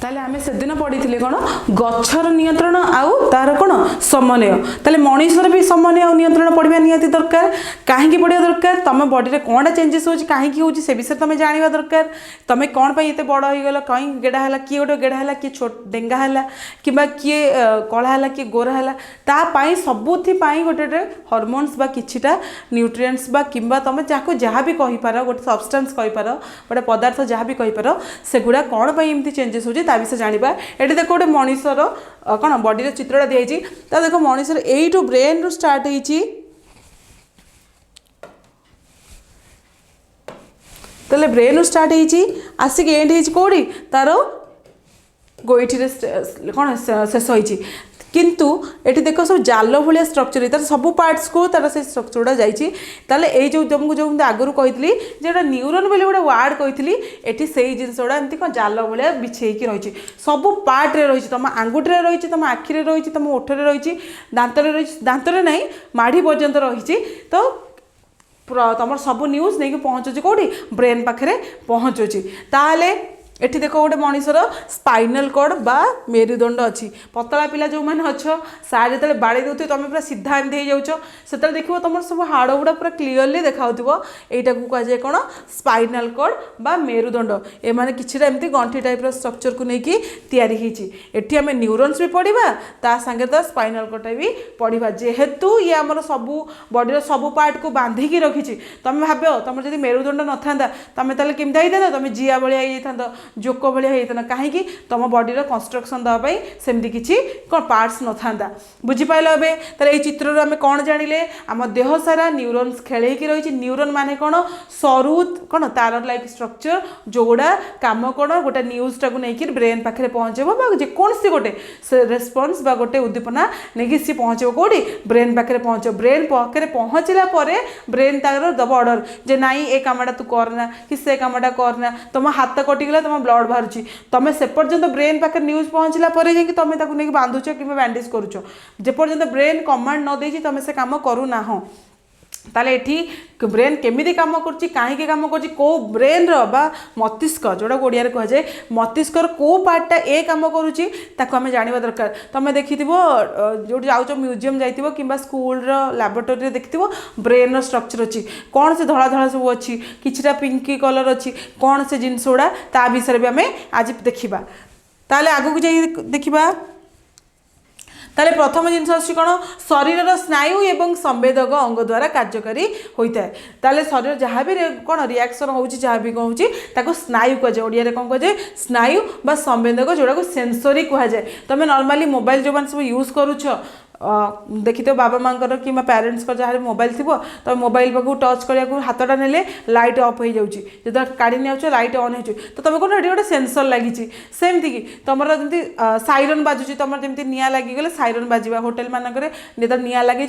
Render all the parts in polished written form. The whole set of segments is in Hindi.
ताले आमे सेदिन पढ़ी कौन गच्छर नियंत्रण आउ तार कौन समन्वय ताले मनीषर भी समन्वय और नियंत्रण पढ़ा निहाती दरकार कहीं पढ़ा दरकार तुम बॉडी में कौन चेंजेस हो कहीं से विषय तुम जाना दरकार तुम कौन पर ये बड़ हो गल कहीं गेड़ा है किए गोटे गेड़ा है किए छोट डेंगा है कि किए कला है किए गोरा है तापाई सबुथि गोटे हॉर्मोन्स बा किछिटा न्यूट्रिएंट्स बा किंबा तुम जाको जहाँ भी कहीपर गोटे सब्सटेंस कहीपर गोटे पदार्थ जहाँ भी कहीपर सेगुड़ा कौन पर एमती चेंजेस हो विषय जाना ये देख गोटे मनीषर कौन बॉडी चित्रटा दिखाई तो देख मनीषर यू ब्रेन रु स्टार्ट होती ब्रेन रु स्टार्ट होती आसिक एंड होती कौड़ी तार गोईठी कौन शेष होती किंतु एटी देख सब जाल भाया स्ट्रक्चर तार सब पार्ट्स को तार से स्ट्रक्चरटा जाइए जो तुमको जो आगुरी कही जो न्यूरन बोले गोटे वार्ड कही ये से जिनसा एमती कौन जाल भाया बिछेक रही सब पार्ट्रे रही तुम आंगुठी रही तुम आखिरे रही तुम ओठरे रही दांतरे रही दांतरे ना माढ़ी पर्यंत रही तो तुम सब न्यूज नहीं पहुँचुची कौटी ब्रेन पाखे पहुँचुची ताले एठी देखो गोटे मनीषर स्पाइनल कॉर्ड बा मेरुदंड अच्छी पतला पिला जो मैंने अच्छ सार जो बाड़ी दे तुम पूरा सीधा एमती हो जाऊँ से देखो तुम सब हाड़ गुड़ा पूरा क्लीयरली देखा यहाँ को कहुए कौन स्पाइनल कॉर्ड बा मेरुदंड एमाने किछिटा एमती गंठी टाइप स्ट्रक्चर को लेकिन तैयारी होती आम न्यूरन्स भी पढ़ा ता संगे तो स्पाइनल कॉर्ड भी पढ़ा जेहेतु ये आमर सबू बॉडी सब पार्ट को बांधिकी रखी तुम भाव तुम जब मेरुदंड न था तुम तेल केमती होता तुम जिया भाया होता जोक भाया होता कहीं तुम बॉडीर कंस्ट्रक्शन देवाई सेमती किसी कौन पार्ट्स न था बुझीपाल ए तार ये चित्र आम कौन जानिले आम देह सारा न्यूरन्स खेलैकी रही न्यूरन माने कौन सरू कौन तार लाइक स्ट्रक्चर जोड़ा काम कौन गोटे न्यूजटा को लेकिन ब्रेन पाखे पहुँचेब जेकोसी गोटे रेस्पन्स बा गोटे उद्दीपना नहीं सी पहुँचेब कौटी ब्रेन पाखे पहुँच ब्रेन पाखे पहुँचला ब्रेन तार दब ऑर्डर जे नाई ए कामटा तू करना कि से कामटा करना तुम हाथ कटिगला तुम ब्लड बाहर तुम से पर्यंत ब्रेन पाखे न्यूज पहुँचला तुम नहीं बांधुच कि बैंडेज करुच जेपर्यंत ब्रेन कमांड न दे तुम से कम करूना ताले एठी ब्रेन केमिति काम करुच्ची कहीं काम करुच्ची को ब्रेन बा मस्तिष्क जोड़ा ओडिया रे कह जाए मस्तिष्कर को पार्टा ए काम करुच्ची ताको आमे जानिबा दरकार तुम देखिथिबो जो जाउचो म्यूजियम जाइथिबो किंबा स्कूल रो लैबोरेटरी रे देखिथिबो ब्रेन रो स्ट्रक्चर अच्छी कौन से धड़ा धड़ा सब अच्छी किछिटा पिंकी कलर अच्छी कौन से जिनसोड़ा ता विषय भी आमे आज देखिबा ताले आगु को जाई देखिबा ताले प्रथम जिनस अच्छी कौन शरीर स्नायु एवं संवेदक अंग द्वारा कार्यकारी होता है ताले शरीर जहाँ भी कौन रिएक्शन हो जहाँ भी कौन हो स्नायु कहुए ओडिया कौन कहुए स्नायु बा संवेदक जोड़ा को सेंसरी कहुए तुम नॉर्मली मोबाइल जो सब यूज करुच देखी तो बाबा माँ कि पेरेंट्स जहाँ मोबाइल थी तो मोबाइल पाक टच करने हाथटा ने लाइट अफ हो जाऊँगी जो काढ़ी नहीं लाइट ऑन हो तो तुम कौन ये गोटे सेंसर लगी सेमती कि तुम जमी साइरन बाजुची तुम जमी निआ लगिगले साइरन बाजा होटेल मानक निआ लगे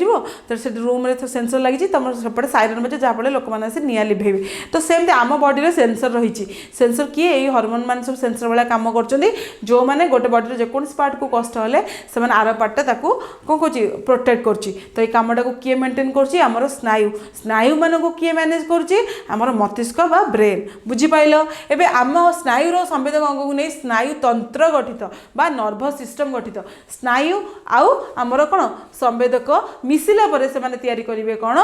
तो से रूम रे सेंसर लगी तुम सेपटे साइरन बाजे जहाँफल लोक मैंने आसी निआ लिभेबे तो सेमती आम बॉडी सेंसर रही सेंसर किए ये हॉर्मोन मान सब सेंसर भाया कम कर जो मैंने गोटे बॉडी जेकोसी पार्ट को कष्ट हेल्ले से आर पार्टा कौन कौन प्रोटेक्ट करछि तो ये कामटा को किए मेंटेन करछि हमर स्नायु स्नायु मान को किए मैनेज करछि हमर मस्तिष्क बा ब्रेन बुझी पाइलो एबे आम स्नायु रो संवेदक अंग को नहीं स्नायु तंत्र गठित बा नर्वस सिस्टम गठित स्नायु आउ हमर कोन संवेदक मिसिला परे से माने तयारी करिवे कोन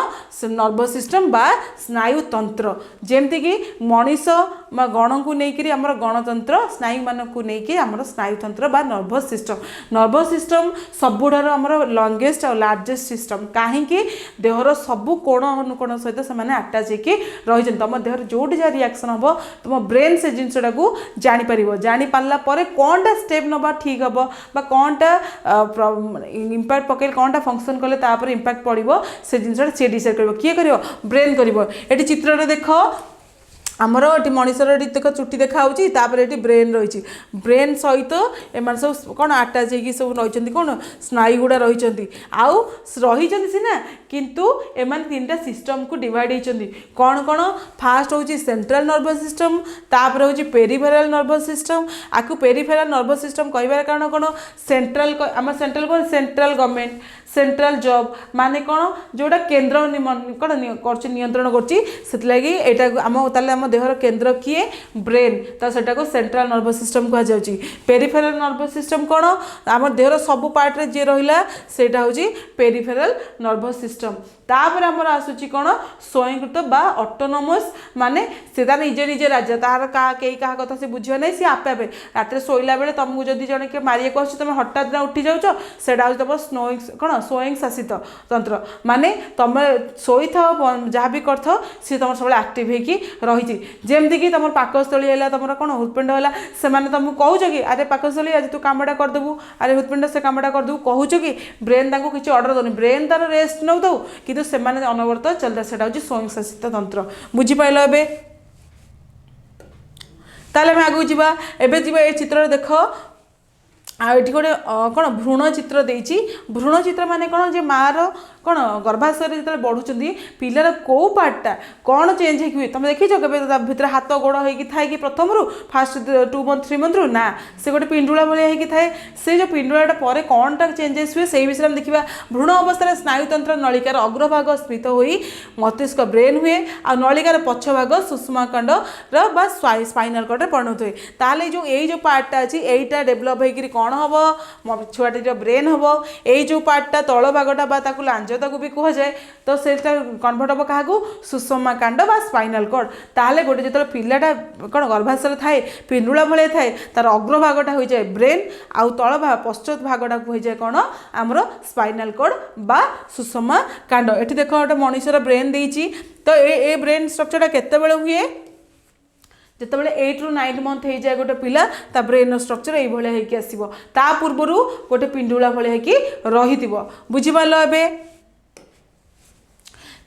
नर्वस सिस्टम बा स्नायु तंत्र जेमति कि मनीष बा गण को लेकिन हमर गणतंत्र स्नायु मान को लेकिन हमर स्नायु तंत्र बा नर्वस सिस्टम सबुठार हमर लंगेस्ट और लार्जेस्ट सिस्टम कहीं देहर सबू कोण अनुकोण सहित से आटाच होती तुम देहर जो जहाँ रिएक्शन हम तुम ब्रेन से जिनसा को जापर जापारा कौनटा स्टेप नवा ठीक हम कौनटा इम्पैक्ट पकड़ कौनटा फंक्शन कले इम्पैक्ट पड़ो से जिनसा सी डिसाइड कर किए कर ब्रेन कर चित्र देख आमर ये मनीषर देख चुटी देखा ये ब्रेन रही ब्रेन सहित एम सब कौन आटाच हो सब रही कौन स्नायु गुड़ा रही आउ रही सीना किंतु एम तीन सिस्टम को डिवाइड होती कौन कौन फास्ट हूँ सेंट्रल नर्वस सिस्टम तापर हूँ पेरिफेराल नर्वस सिस्टम आपको पेरिफेराल नर्वस सिस्टम कहबार कारण कौन सेंट्रल आम सेंट्रल कौन सेंट्रल गवर्नमेंट सेंट्रल जॉब माने कौन जोड़ा केंद्र कौन नियंत्रण कर आम देहर केन्द्र किए ब्रेन तो सेटा को सेंट्रल नर्वस सिस्टम कह जाउची पेरिफेरल नर्वस सिस्टम कौन आम देहर सब पार्ट रे जे रहिला सेटा होची पेरिफेरल नर्वस सिस्टम तापर आमर आसुची कौन स्वयंकृत बा ऑटोनोमस माने सेटा निजे निजे राज्य तार का केई कहा कथा से बुझियो नै से आपे आपे रात शोला बेले तुमको जदि जने के मारिया को तुम हठात ना उठी जाउछ सेटा तुम स्नोइंग कौन स्वयं शासित तंत्र माने तुम शोई था जहाँ भी कर सी तुम सब आक्टिव होगी रही जमती कि तुम पाकस्थली है तुम कौन हृदपिंड है से तुमको कहूच कि अरे पाकस्थली आज तू कामटा करदेबू अरे हृदपिंड से कामटा करदेबू कहूच कि ब्रेन ताको किसी ऑर्डर दौनी ब्रेन तार रेस्ट नौ दौ कि अनवरत चलता से स्वयं शासित तंत्र बुझीपाल ए ताले मैं आगू जावा एबे जीवा ए चित्र देख आठ गोटे कौन भ्रूण चित्र देती भ्रूण चित्र माने कौन जे मार कौन गर्भाशय जो बढ़ुं पिलार कौ पार्टा कौन चेंज हुए तुम देखी के भितर हाथ गोड़ होए कि प्रथम रू फास्ट 2 मंथ 3 मंथ रू ना से गोटे पिंडुला भाई थाए से जो पिंडुलाटा पर कौन टा चेंजेस हुए से विषय में देखा भ्रूण अवस्था स्नायुतंत्र नलिकार अग्रभाग स्फीत हो मस्तिष्क ब्रेन हुए आ नलिकार पछभाग सुषुमाकांड बा स्पाइनल कॉर्ड परिणत हुए ताले जो यही जो पार्टा अच्छी यहीटा डेभलप होकर कौन हम छुआटी ब्रेन हम यही जो पार्टा तल भागटा बा लांजता को भी कह जाए तो से कन्वर्ट हम क्या सुषमा कांड बा स्पाइनल कॉर्ड ताले गोटे जो पिलाटा कौन गर्भाशय थाए पिंडुला भाई थाए तार अग्रभागटा हो जाए ब्रेन आउ तल पश्चात भागटा हो जाए कौन आमर स्पाइनल कॉर्ड बा सुषमा कांड ये देख गोटे मनुष्यर ब्रेन देती तो ये ब्रेन स्ट्रक्चरटा केतेबेले हुए जितेबाला 8 ରୁ 9 मंथ हो जाए गोटे पिला ता ब्रेन स्ट्रक्चर ये भाया होगी आसो ता पूर्वर गोटे पिंडुला भाया होगी रही बुझीपाल ए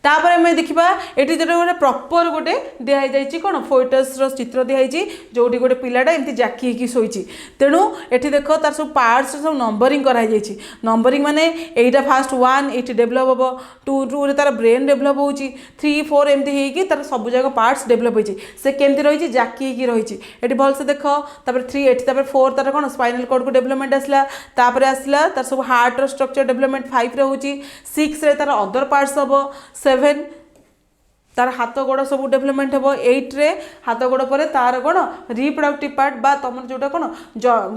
तापर आम देखा ये जो गोटे प्रपर गोटे दिखाई कौन फोइटस चित्र दिखाई जोटी गोटे पिलाटा एमती जाकी शोची तेणु ये देख तार सब पार्ट्स सब नंबरिंग कराई नंबरिंग माने एटा फास्ट 1 ये डेभलप हम 2 रे तार ब्रेन डेभलप हो 3 4 एमती होगी तार सब जगह पार्ट्स डेभलप होती से केमती रही जाकी रही ये भलसे देख तापर 3 एटी 4 तार कौन स्पाइनल कॉर्ड को डेभलपमेंट आसला तापर आसला तार सब हार्ट स्ट्रक्चर डेभलपमेंट 5 रे होची 6 रे तार अदर पार्ट्स हम 7 तार हाथ गोड़ सब डेभलपमेंट हम 8 रे हाथ गोड़ पर तार कौन रिप्रोडक्टिव पार्ट बा तुम जोटा कौन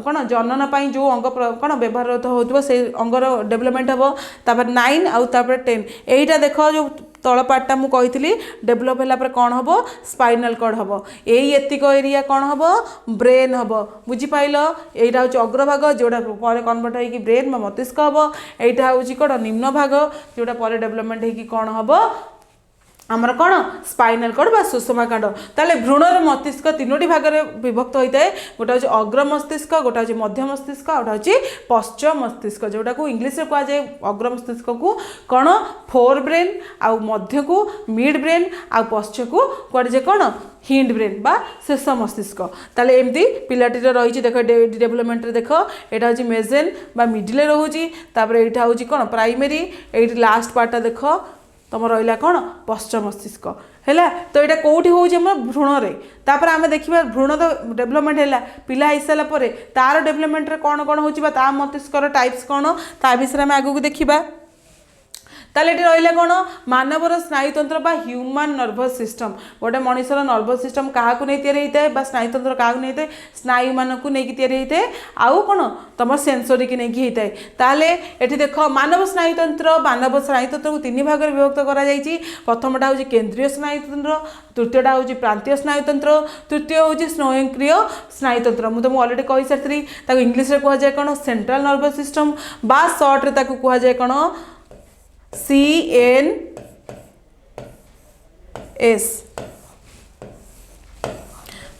कौन जनन पाई जो अंग कौन व्यवहार हो से अंगर डेभलपमेंट हम तापर 9 आउ तापर 10 एटा देख जो तल पार्टा मुझे कही डेभलप है कौन हम स्पाइनल कॉर्ड हम यही एतिक एरिया कौन हम ब्रेन हम बुझीपाल यहाँ हूँ अग्रभाग जोड़ा पर कन्वर्ट होगी ब्रेन मस्तिष्क हम यहाँ हूँ कौन निम्न भाग जोटा पर डेभलपमेंट होगी कौन हम आमर कौन स्पाइनल कॉर्ड बा सुषमा कांड ताले भ्रूणर मस्तिष्क 3टी भाग में विभक्त होता है गोटा हूँ अग्र मस्तिष्क गोटा हूँ मध्य मस्तिष्क गोटा हूँ पश्च मस्तिष्क जोटा को इंग्लीश में कह जाए अग्र मस्तिष्क को कौन फोर ब्रेन आउ मध्य को मिड ब्रेन आउ पश्च को कौन कौन हिंड ब्रेन बा शेष मस्तिष्क ताले एमती पिलाटी रही देख डेभलपमेंट देख यहाँ हूँ मेजेन बा मिडिल रोचे यहाँ हूँ कौन प्राइमेरी ये लास्ट पार्टा देख तुम रहा कौन पश्च मस्तिष्क है तो यहाँ कौटी हूँ भ्रूण रे तापर आम देखा भ्रूण तो डेभलपमेंट है पिला हो सारापर तार डेभलपमेंट कौन कौन हो मस्तिष्कर टाइप्स कौन ता विषय में आगू देखा ताले ये रहा कौन मानवर स्नायुतंत्र बा ह्यूमन नर्वस सिस्टम गोटे मनुष्यर नर्वस सिस्टम क्या नहीं स्नायुतंत्र क्या नहीं स्नायु मानक नहीं आउ कौन तुम सेंसरी की नहीं होता है ताले ये देख मानव स्नायुतंत्र को 3 भाग में विभक्त कर प्रथमटा हूँ केन्द्रीय स्नायुतंत्र तृतीयटा हूँ प्रांतीय स्नायुतंत्र तृतीय हूँ स्वयंक्रिय स्नायुतंत्र मुझे तुमको अलरेडी कही सारी इंग्लीश में कह जाए कौन सेंट्रल नर्वस सिस्टम बा सर्ट रे कह जाए कौन CNS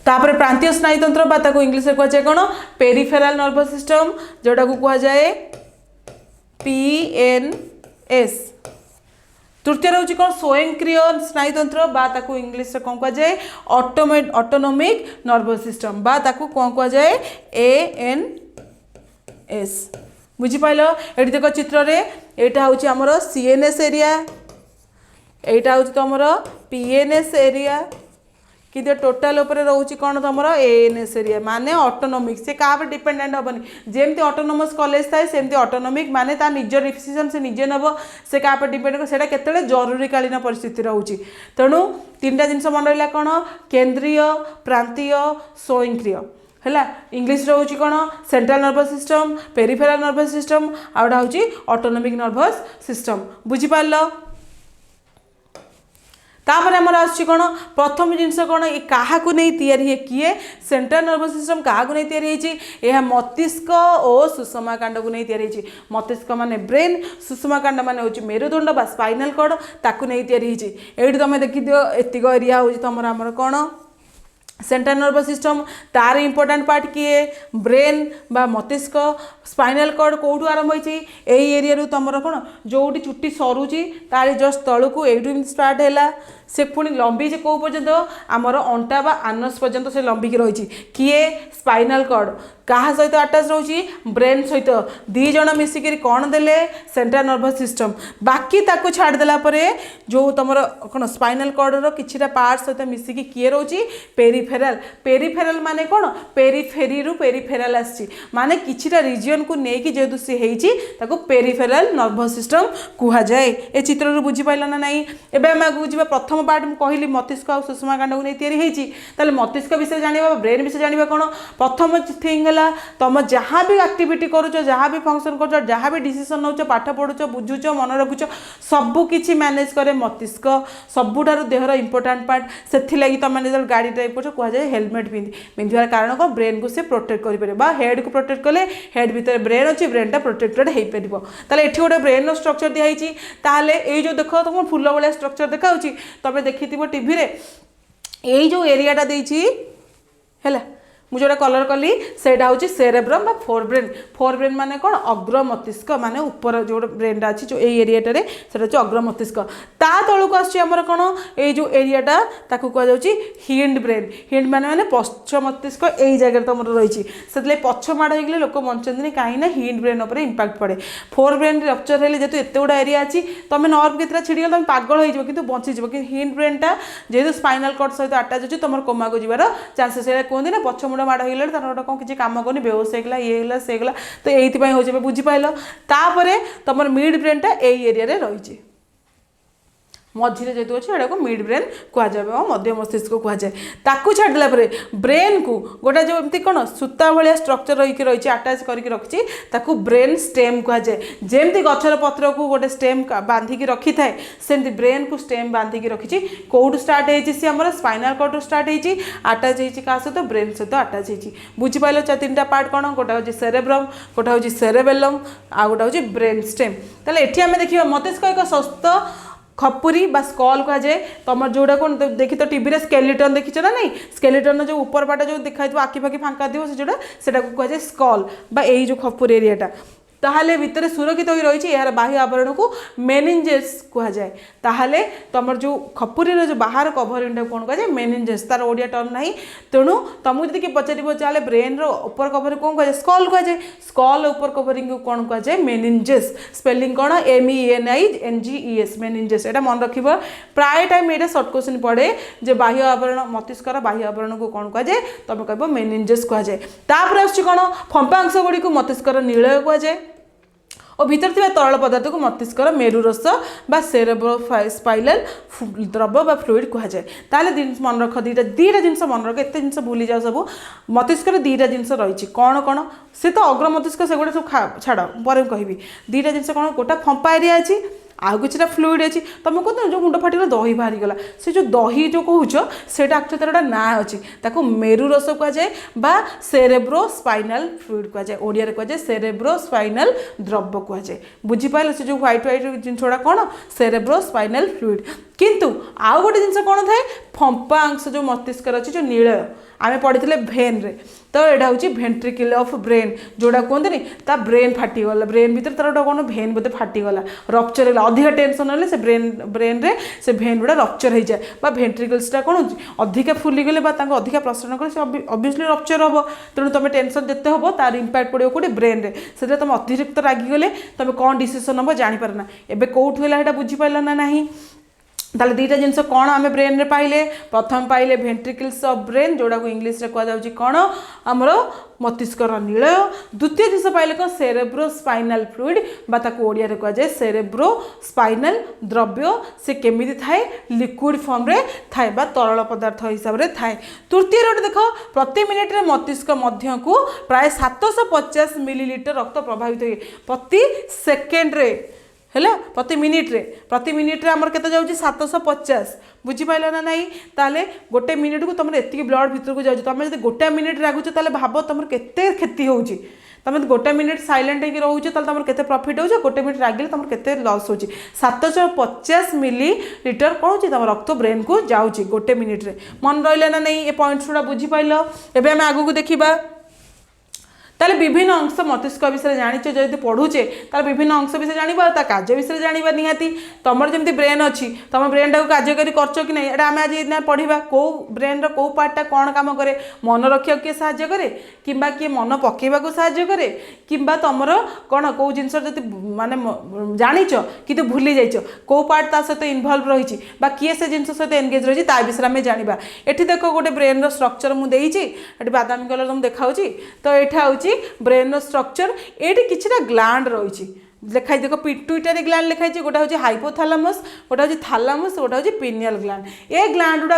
तापर प्रांतीय स्नायुतंत्र बा ताको इंग्लिश में कह जाए कौन पेरिफेरल नर्वस सिस्टम जोटा को कह जाए PNS तृतीय हूँ कौन स्वयंक्रिय स्नायुतंत्र बा ताको इंग्लिश में कौन कह जाए ऑटोनोमिक नर्वस सिस्टम बा ताको कौन कह जाए ANS बुझीपाल ये देख चित्र रे यहाँ हूँ आमर CNS एरिया यहाँ हूँ तुम PNS एरिया कि टोटाल उपर रोचे कौन तुम एएनएस एरिया माने ऑटोनोमिक से क्या डिपेंडेंट हेनी जमी ऑटोनोमस कॉलेज थाए सेमती ऑटोनोमिक माने ता निज डिसीजन से निजे नब से क्या डिपेंड कर से केते जरूरीकालीन परिस्थिति रोचे तेणु तीन जिनस मन रहा कौन केन्द्रीय प्रांतीय स्वयंक्रिय है इंग्लीश रोचे कौन central nervous system peripheral nervous system आउटा हूँ ऑटोनोमिक नर्वस सिस्टम बुझीपार तापर आमर आसुची कौन प्रथम जिनस कौन ये क्या नहीं तैयारी किए सेंट्रल नर्वस सिस्टम क्या नहीं तैयारी यह मस्तिष्क और सुषमा कांड को नहीं तैयारी मस्तिष्क माने ब्रेन सुषमा कांड माने हूँ मेरुदंड बा स्पाइनल कॉर्ड ताकू नहीं तैयारी ये तुम देखी दियो एतिक एरिया हूँ तुम आमर कौन सेंट्रल नर्वस सिस्टम तार इंपोर्टेंट पार्ट किए ब्रेन बा मस्तिष्क स्पाइनल कॉर्ड कौटू आरंभ होती एरिया तुम कौन जो चुट्टी सरुची तार जस्ट तलू ये स्टार्ट है से पुणी लंबी कौ पर्यंत आमर अंटा बा आनस पर्यंत से लंबिकी रही किए स्पाइनल कॉर्ड क्या सहित अटैच रोची ब्रेन सहित दी जन मिसिक कौन देले सेंट्रल नर्वस सिस्टम बाकी ताको छाड़देला जो तुम कौन स्पाइनल कॉर्डर किछिटा पार्ट सहित मिसिकी किए रोची पेरिफेराल पेरिफेराल माने कौन पेरिफेरी रु पेरिफेराल आसी माने किछिटा रिजियन को लेकिन जेहेतु सी होती पेरिफेराल नर्वस सिस्टम कह जाए ए चित्र बुझी पाइल ना नहीं एवं आम आगे जी प्रथम पार्ट मुझे कहली मस्तिष्क और सुषमा कांड को नहीं तैयारी मस्तिष्क विषय जाना ब्रेन विषय जाना कौन प्रथम थिंग है तुम जहाँ भी एक्टिविटी करुच जहाँ भी फंक्शन कर जहाँ भी डिसीजन नौ पाठ पढ़ुच बुझुच मन रखुच सबकि मैनेज करे मस्तिष्क सबुठार देहर इंपोर्टाट पार्ट से तुम जो गाड़ी ड्राइव कर कहुए हेलमेट पिंधार कारण कौन ब्रेन को सी प्रोटेक्ट कर हेड को प्रोटेक्ट कले हेड भितर ब्रेन अच्छी ब्रेनटा प्रोटेक्टेड हो पार ये गोटे ब्रेन स्ट्रक्चर दिखाई ये जो देख तुम फुल भाया स्ट्रक्चर देखा तुम देखी टीवी रे यही जो एरियाटा देती है मुझे जोटा कलर कली से सेरेब्रम बा फोर ब्रेन माने कौन अग्र मस्तिष्क माने ऊपर जो ब्रेनटा अच्छी जो एरियाटे से अग्र मस्तिष्क ता तलू आसमर कौन ये जो एरियाटा कहुँ हिंड ब्रेन हिंड माने पश्च मस्तिष्क यही जगह तुम रही से पछ माड़ हो लोक बचती कहीं हिंड ब्रेन उपर इंपैक्ट पड़े फोर ब्रेन रप्चर है जेहतु एत गुड़ा एरिया अच्छी तुम नर्व केतटा छिड़ी तुम पागल हो कि बचीज कि हिंड ब्रेनटा जेहतु स्पाइनल कॉर्ड सहित अटैच अच्छी तुम कोमा को जीवार चांसेस कहते ना पछमुड़ माड़ हो तार गोटे कौन किसी कम करनी बेहोश होगा ये से तो ये हूँ बुझीपाल तापर तुम मिड ब्रेनटा यही एरिया रही मझे जेहतु अच्छे यहाँ को मिड ब्रेन कहुए मध्य मस्तिष्क कहुए ताकू छाड़देला ब्रेन को गोटे जो एमती कौन सूता भाया स्ट्रक्चर रही अटैच करके रखी ब्रेन स्टेम कहुए जमती गचर पत्र को गोटे स्टेम बांधिकी रखी थाए सेमती ब्रेन को स्टेम बांधिकी रखी कौटू स्टार्ट होती आम स्पाइनल कॉर्ड स्टार्ट होती अटैच होती क्या सहित ब्रेन सहित अटैच होती बुझीपाल तीन टा पार्ट कौन गोटे हूँ सेरेब्रम गोटे हूँ सेरेबेलम आ गोटे हूँ ब्रेन स्टेम ताले एठी आम देखिए मस्तिष्क एक स्वस्थ खपुरी बा स्कल कहुए तुम जोड़ा कौन देखी तो टीवी स्केलेटन देखीच ना नहीं स्केलेटन जो ऊपर पाटा जो देखा आखि फाखि फांका थी से जोड़ा से कहुए स्कल बा यही जो खपुरी एरियाटा ताहले भितर सुरक्षित हो रही यार बाह्य आवरण को मेनिंजेस कहुए ताहले तुम जो खपुरी जो बाहर कभरिंग कौन कहुए मेनिंजेस तार ओडिया टर्म ना तेणु तुमको जब किए पचार चले ब्रेन ऊपर कभर कौन कहुए स्कल कहुए स्कल ऊपर कभरिंग को कौन कहुए मेनिंजेस स्पेलिंग कौन MENINGES मेनिंजेस यहाँ मन रख प्राय टाइम ये सर्ट क्वेश्चन पड़े जे बाह्य आवरण मस्तिष्कर बाह्य आवरण को कौन कहुए तुम कह मेनिंजेस कहुए तापर आसुची कौन फंपांश गुड़ी को मस्तिष्कर नीलय कहुए और भीतर थी तरल पदार्थ को मस्तिष्कर मेरुरस बा सेरेब्रोस्पाइनल द्रव बा फ्लूइड कहुए ताले मन रख दीटा जिनस मन रख एत जिन भूली जाओ सब मस्तिष्कर दीटा जिनस रही कौन कौन से तो अग्र मस्तिष्क से गुड़ा सब छाड़ पर कहबी दीटा जिनस कौन गोटा फंपा एरिया अच्छी आउ किसी फ्लूइड अच्छी तुम कहते जो मुंड फाटी दही बाहरी गला से जो दही जो कहूच से एक्चुअली तार गोटे ना अच्छी ताको मेरुरस कहुए बा सेरेब्रोस्पाइनल फ्लूइड कहुए ओडिया कहुए सेरेब्रोस्पाइनल द्रव कहुए बुझीपाल से जो व्हाइट जिनसा कौन सेरेब्रोस्पाइनल फ्लूइड किंतु आउ गोटे जिनस कौन थाए फंपा अंश जो मस्तिष्क अच्छी जो नीलय आम पढ़ी भेन रे तो यहाँ हूँ भेंट्रिकल ऑफ ब्रेन जोड़ा कहते ता ब्रेन फाटीगला ब्रेन भीतर तार गोटे कौन भेन बोधे फाटीगला रप्चर है अधिक टेंशन हेल्ले से ब्रेन रे से भेन गुड़ा रप्चर हो जाए भेंट्रिकल्सटा कौन अधिका फुलीगले अधिका प्रसरण कले ऑब्वियसली रप्चर हम तेणु तुम टेंशन जिते हम तार इंपैक्ट पड़ो कौटे ब्रेन रे से तुम अतिरिक्त रागिगले तुम कौन डिसीजन नब जापार ना एवं कौटू है बुझीपार ना नहीं ताले दुईटा जिनस कौन आम ब्रेन रे पाइले प्रथम पाइले भेंट्रिकल्स ऑफ ब्रेन जोड़ा को इंग्लिश रे कह जाउची कौन आमर मस्तिष्कर निलय द्वितीय जिनस पाइले कौन सेरेब्रो स्पाइनल फ्लूइड बा ताको ओडिया रे कह जाए सेरेब्रो स्पाइनल द्रव्य से केमिति थाए लिक्विड फॉर्म रे थाए बा तरल पदार्थ हिसाब रे थाए। तृतीय रोट देखो प्रति मिनिट रे मस्तिष्क मध्य को प्राय 750 मिलीलीटर रक्त प्रभावित हुए प्रति सेकेंड रे है प्रति मिनिट रे आमर केते जाउची 750 बुझीपाल ना नहीं ताले गोटे मिनिट को तुम एति ब्लड भितर को जाउची तुम जब गोटे मिनिट रागुच ताले भाव तुम केते क्षति होउची तुम गोटे मिनिट साइलेंट होकर रोचे तुम केते प्रॉफिट हो गोटे मिनिट रागिले तुम केते लॉस हो 750 मिलीलीटर कौन हो तुम रक्त ब्रेन को जाउची गोटे मिनिट रे मन रहा ना नहीं ये पॉइंट्स गुड़ा बुझीपाल एबे आम आगू को देखिबा ताले विभिन्न अंश मस्तिष्क विषय जानिछ जदि पढ़ुचे ताले विभिन्न अंश विषय जानिबा ता कार्य विषय जानिबा निहाती तमर जेमति ब्रेन अछि तम ब्रेन टा कार्यकारी करछो कि नै एटा आमे आज इना पढिबा को ब्रेन रो को पार्ट टा कोन काम करे मन रखियो के सहाय्य करे किंबा के मन पकेबा को सहाय्य करे किंबा तमरो कोन को जिंस जदि माने जानिछ किंतु भूली जाइछ को पार्ट ता सहित इन्वॉल्व रहिछि बा किए से जिंस सहित एंगेज रहिछि ता विषय आमे जानिबा। एठी देखो गोटे ब्रेन रो स्ट्रक्चर मु देइछि एठी बादामी कलर तुम देखाउछि तो एठा होछि ब्रेन स्ट्रक्चर ये किसी ग्लैंड रही लिखाई देख पिट्यूटरी ग्लैंड लिखाई गोटा हूँ हाइपोथैलेमस गोटा हूँ थैलेमस गोटा हूँ पिनियल ग्लैंड ये ग्लैंड गुड़ा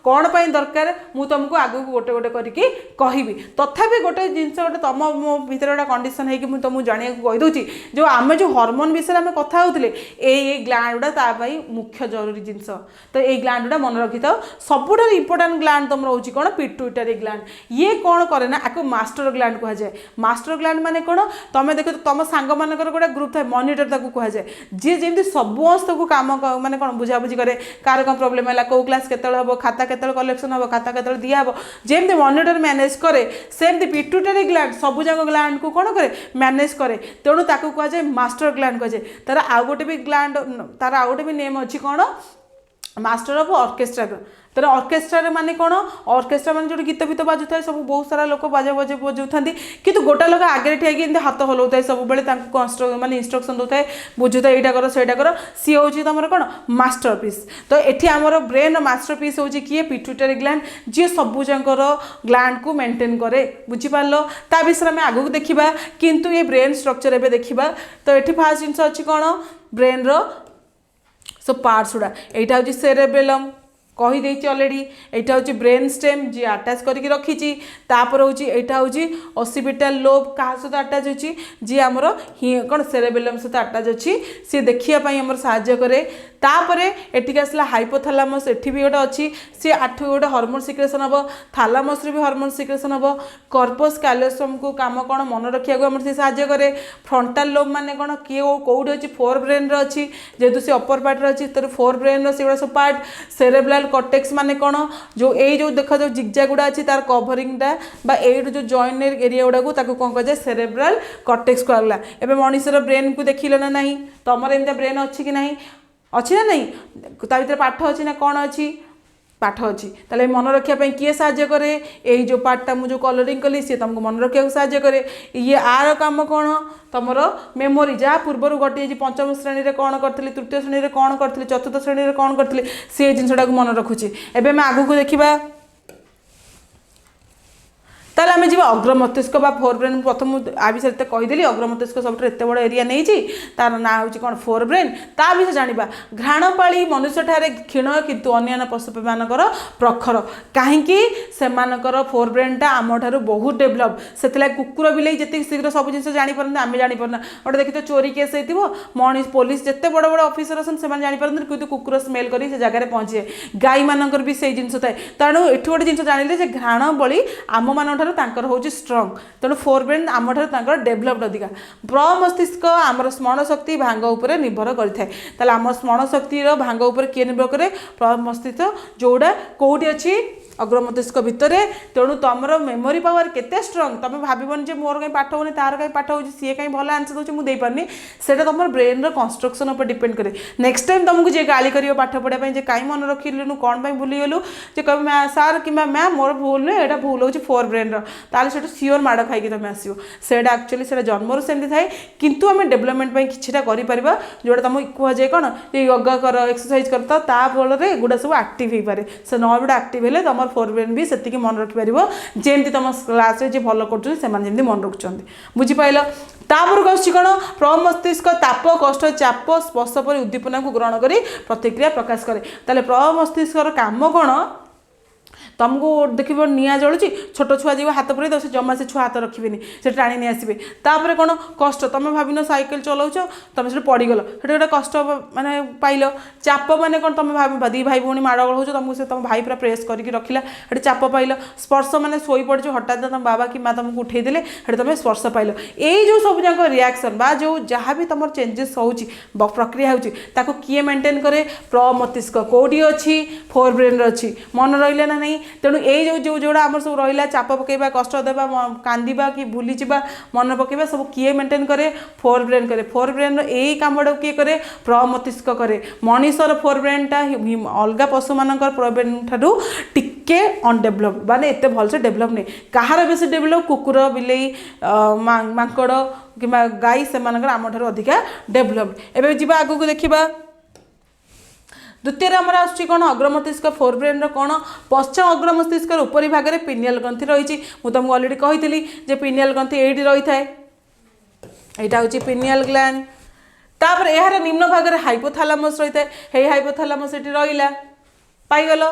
कौन पाई दरकार मु तुमको आगू गोटे गोटे करके कहबी तथापि गोटे जिनस गोटे तुम मो भीतर गोटे कंडीशन है कि तुमको जाना कहीदे जो आम जो हार्मोन विषय में कथा होते ये ग्लैंड गुड़ा तापाई मुख्य जरूरी जिनस तो ये ग्लैंड गुड़ा मन रखी था सबुठ इंपोर्टाट ग्लैंड तुम रोचे कौन पिट्यूटरी ग्लैंड ये कौन करे ना आपको मास्टर ग्लैंड कह जाए मास्टर ग्लैंड माने कौन तुम देख तुम सांग मान गोटे ग्रुप था मॉनिटर ताकू कह जाए जी जमी समस्त को काम माने कौन बुझाबुझी करे कार कौन प्रोब्लेम है कौ क्लास केत हम खाता केत कलेक्शन हम खाता केत दिया हम जमी मॉनिटर मैनेज करे सेमती पिट्यूटरी ग्लैंड सबू जाक ग्लैंड को कौन करे मैनेज करे तेणु ताकू कह जाए मास्टर ग्लैंड कह जाए तार आउ गोटे भी ग्लैंड तार आउ गोटे भी नेम अच्छी कौन मास्टर ऑफ ऑर्केस्ट्रा तेरे ऑर्केस्ट्रा माने कौन ऑर्केस्ट्रा माने जो गीत भीत बाजू था सब बहुत सारा लोक बाजा बजे बजाऊँ कि गोटा लोक आगे ठिया हाथ हलाऊ सब माने इंस्ट्रक्शन दौए बुझुता यहाँ कर सहीटा कर सी हूँ तुम कौन मास्टरपीस तो ये आमर ब्रेन मास्टरपीस हूँ किए पिट्यूटरी ग्लैंड जी सबूजाकर ग्लैंड को मेंटेन करे बुझीपार ता विषय आम आगू देखा किंतु ये ब्रेन स्ट्रक्चर एवं देखा तो ये फास्ट जिन अच्छी कौन ब्रेन रो सब पार्ट्स गुड़ा यहाँ हूँ सेरेब्रेलम कहीदे अलरेडी यहाँ हूँ ब्रेन स्टेम जी आटाच करके रखी तापर हूँ यहाँ हूँ ऑसिपिटल लोब क्या सहित आटाच होची जी आमर कौन सेरेबेलम सहित आटाच अच्छी सी देखापी आम साहाय्य करे तापर एटिक आसला हाइपोथैलेमस एठी भी गोटे अच्छी सी आठ गोटे हार्मोन सिक्रेशन हम थैलेमस भी हार्मोन सिक्रेशन हम कर्पस कैलोसम को काम कौन मन रखा आम से साहाय्य करे फ्रंटाल लोब माने कौन किए कौटे अच्छी फोर ब्रेन अच्छी जेहेतु सी अपर पार्ट अच्छी तो फोर ब्रेन से सब पार्ट सेरेब्रल कॉर्टेक्स माने कौन जो ये जो देख जो जिगजा गुड़ा अच्छी तार कवरिंगटा बा एडू जो जॉइंट एरिया गुड़ा को कौन कह जाए सेरेब्रल कॉर्टेक्स कहला एबे मनुष्यर ब्रेन को देखिल ना नहीं तुम एमती ब्रेन अच्छी कि नहीं अच्छी ना नहीं ता भीतर पाठ अच्छी ना कौन अच्छी पाठ अच्छी ताले मन रखापी किए साहाय्य करे यही जो पार्टा मुझे कलरिंग कली सी तुमको मन रखा साहाय्य करे ये आर काम कौन तुम मेमोरी जहाँ पूर्वर घटी पंचम श्रेणी में कौन करी तृतीय श्रेणी में कौन करी चतुर्थ श्रेणी में कौन करी सी जिनटा मन रखुच्छे एवं आम आगू देखा ताले आम जी अग्र मस्तिष्क फोर ब्रेन प्रथम आ विषय कहीदेली अग्र मस्तिष्क सब एत बड़ एरिया नहीं तार ना हूँ कौन फोर ब्रेन ता विषय जाना घ्राणपाली मनुष्य ठारे क्षीण किंतु अन्य पशु मानकर प्रखर कहीं से फोर ब्रेन टा आम ठार बहुत डेभलप से कुकुर बिलाई जिते शीघ्र सब जिन जापार आम जापारना गोटे देखिए चोरी केस हो मनीष पुलिस जिते बड़ बड़ ऑफिसर अच्छे से जापार कि कुकुर स्मेल कर जगह पहुँचे गाई मानकर भी से जिन थाए तेणु ये गोटे जिन जानिले घ्राण बली आम मान तांकर हूँ स्ट्रंग तेणु फोर ब्रेन आम ठार डेभलप्ड अधिका प्रमस्तिष्क आमर स्मरण शक्ति भांग उपर निर्भर करें आम स्मरण शक्तिर भांग उपर किए निर्भर करे प्रमस्तिष्क जोड़ा कौटी अच्छी अग्र मस्तिष्क भितर तेणु तुम मेमोरी पावर केते स्ट्रंग तुम भावन जे मोर कहीं पाठ होनी तार कहीं पाठ हो सी कहीं भल आंसर दूसरी मुझे पारनी से तुम ब्रेन कंस्ट्रक्शन उपर डिपेंड करे नेक्स्ट टाइम तुमको जे गाली कर पाठ पढ़ाई जे कहीं मन रखिलु कौन भूलीगलु जे कह सार कि मैम मोर भूल नुहे यहाँ भूल हो फोर ब्रेन ताले से सियोर माड़ खाई तुम आसो से एक्चुअली से जन्मर सेमती थाए किंतु आम डेभलपमेंट किछिटा कर जोटा तुम कहुए कौन ये योगा कर एक्सरसाइज कर ता फल एगुड़ा सब आक्टिव हो पाए से नर्वटा आक्टिव है तुम फोर ब्रेन भी से मन रखिपर जमी तुम क्लास जी भल कर मन रखुच्च बुझीपाल तापर आसुच्छी कौन प्रमस्तिष्क ताप कष्ट चाप स्पर्श पर उद्दीपना को ग्रहण कर प्रतिक्रिया प्रकाश करे ताले प्रमस्तिष्क काम कौन तुमको देख निआ जलुची छोट छुआ जी हाथ पुरे से जमा से छुआ हाथ रखिए से टाणी नहीं आसबे तापर कौन कष्ट तुम भाविन साइकेल चलाऊच तुम से पड़गल से गोटे कष्ट माने पाइल चाप माने कौन तुम भाव दी भाई भौणी माड़गोल हो तुमको से तुम भाई पूरा प्रेस करके रखिला ये चाप पाइल स्पर्श माने शोई पड़ हठात तुम बाबा कि माँ तुमको उठेदेले ये तुम स्पर्श पाइल यही जो सब जाक रिएक्शन बा जो जहाँ भी तुम चेंजेस हो प्रक्रिया हो किए मेंटेन करे प्रमस्तिष्क कौटी अच्छी फोर ब्रेन अच्छी मन रही ना नहीं तेणु ये जो जोड़ा आम सब रहा चाप पकेबा कष्ट देवा कांदा कि भूली जा मन पकेबा सब किए मेंटेन करे फोर ब्रेन यही कम किए करे प्रमस्तिष्क करे मनीषर फोर ब्रेनटा अलग पशु मान ब्रेन ठारू टिके अनडेभलप माने एत भलसे डेभलप नहीं कहार बेस डेभलप कुकुर बिलई मांकड़ कि गाई से आम ठारू अधिका डेभलप एवं जी आग को देखा द्वितीय आमर आसुच्छी कौन अग्रमस्तिष्क फोर ब्रेन कौन पश्चिम अग्रमस्तिष्क उपरी भाग में पिनियल ग्रंथि रही तुमको अलरेडी कही जे पिनियल ग्रंथि ये रही थाए यहाँ हूँ पिनियल ग्लैंड तापर यार निम्न भाग में हाइपोथैलेमस रही है हाइपोथैलेमस ये रहा पाइगल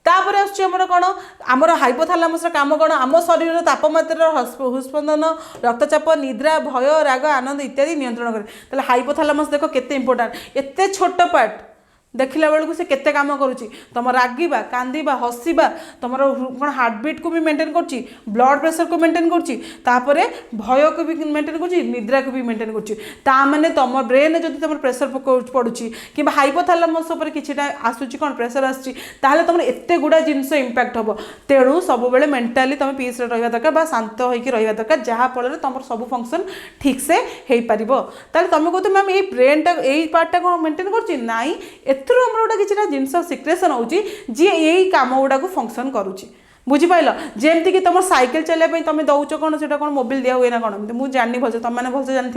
तापर आमर कौन आमर हाइपोथैलेमस काम कौन आम शरीर तापमात्रा हृस्पंदन रक्तचाप निद्रा भय राग आनंद इत्यादि नियंत्रण करे हाइपोथैलेमस देख केते इंपोर्टेंट एते छोट पार्ट देखला बेलू से केते काम करुच्ची तुम रागिबा कांदिबा हसिबा तुम कौन हार्टबीट को भी मेंटेन करची ब्लड प्रेशर को मेंटेन करची तापरे भय को भी मेंटेन करची निद्रा को भी मेंटेन करची ता माने तुम ब्रेन जदि तुम प्रेशर पड़ुची कि हाइपोथैलेमस उपर किछिटा आसुची कौन प्रेशर आसुची ताहले तुम एते गुडा जिनस इंपैक्ट हबो तेणु सब बेले मेंटली तुम पीस रे रहिबा दरकार बा शांत होइकी रहिबा दरकार जहाँ फल तुम सब फंक्शन ठीक से हेई पारिबो ताहले तुम कहते मैम ये ब्रेनटा यही पार्टा कौन मेंटेन करची नाई एथुरु हमर गोटे किछिटा जिनस सिक्रेसन होची जी यही काम गुड़ा को फंक्शन करुची बुझीपाल जमती कि तुम साइकेल चलाइए तुम दौच कौन से कौन मोबाइल दिया हुए ना कौन मुझे जानी भलसे तुम मैंने भलसे जानी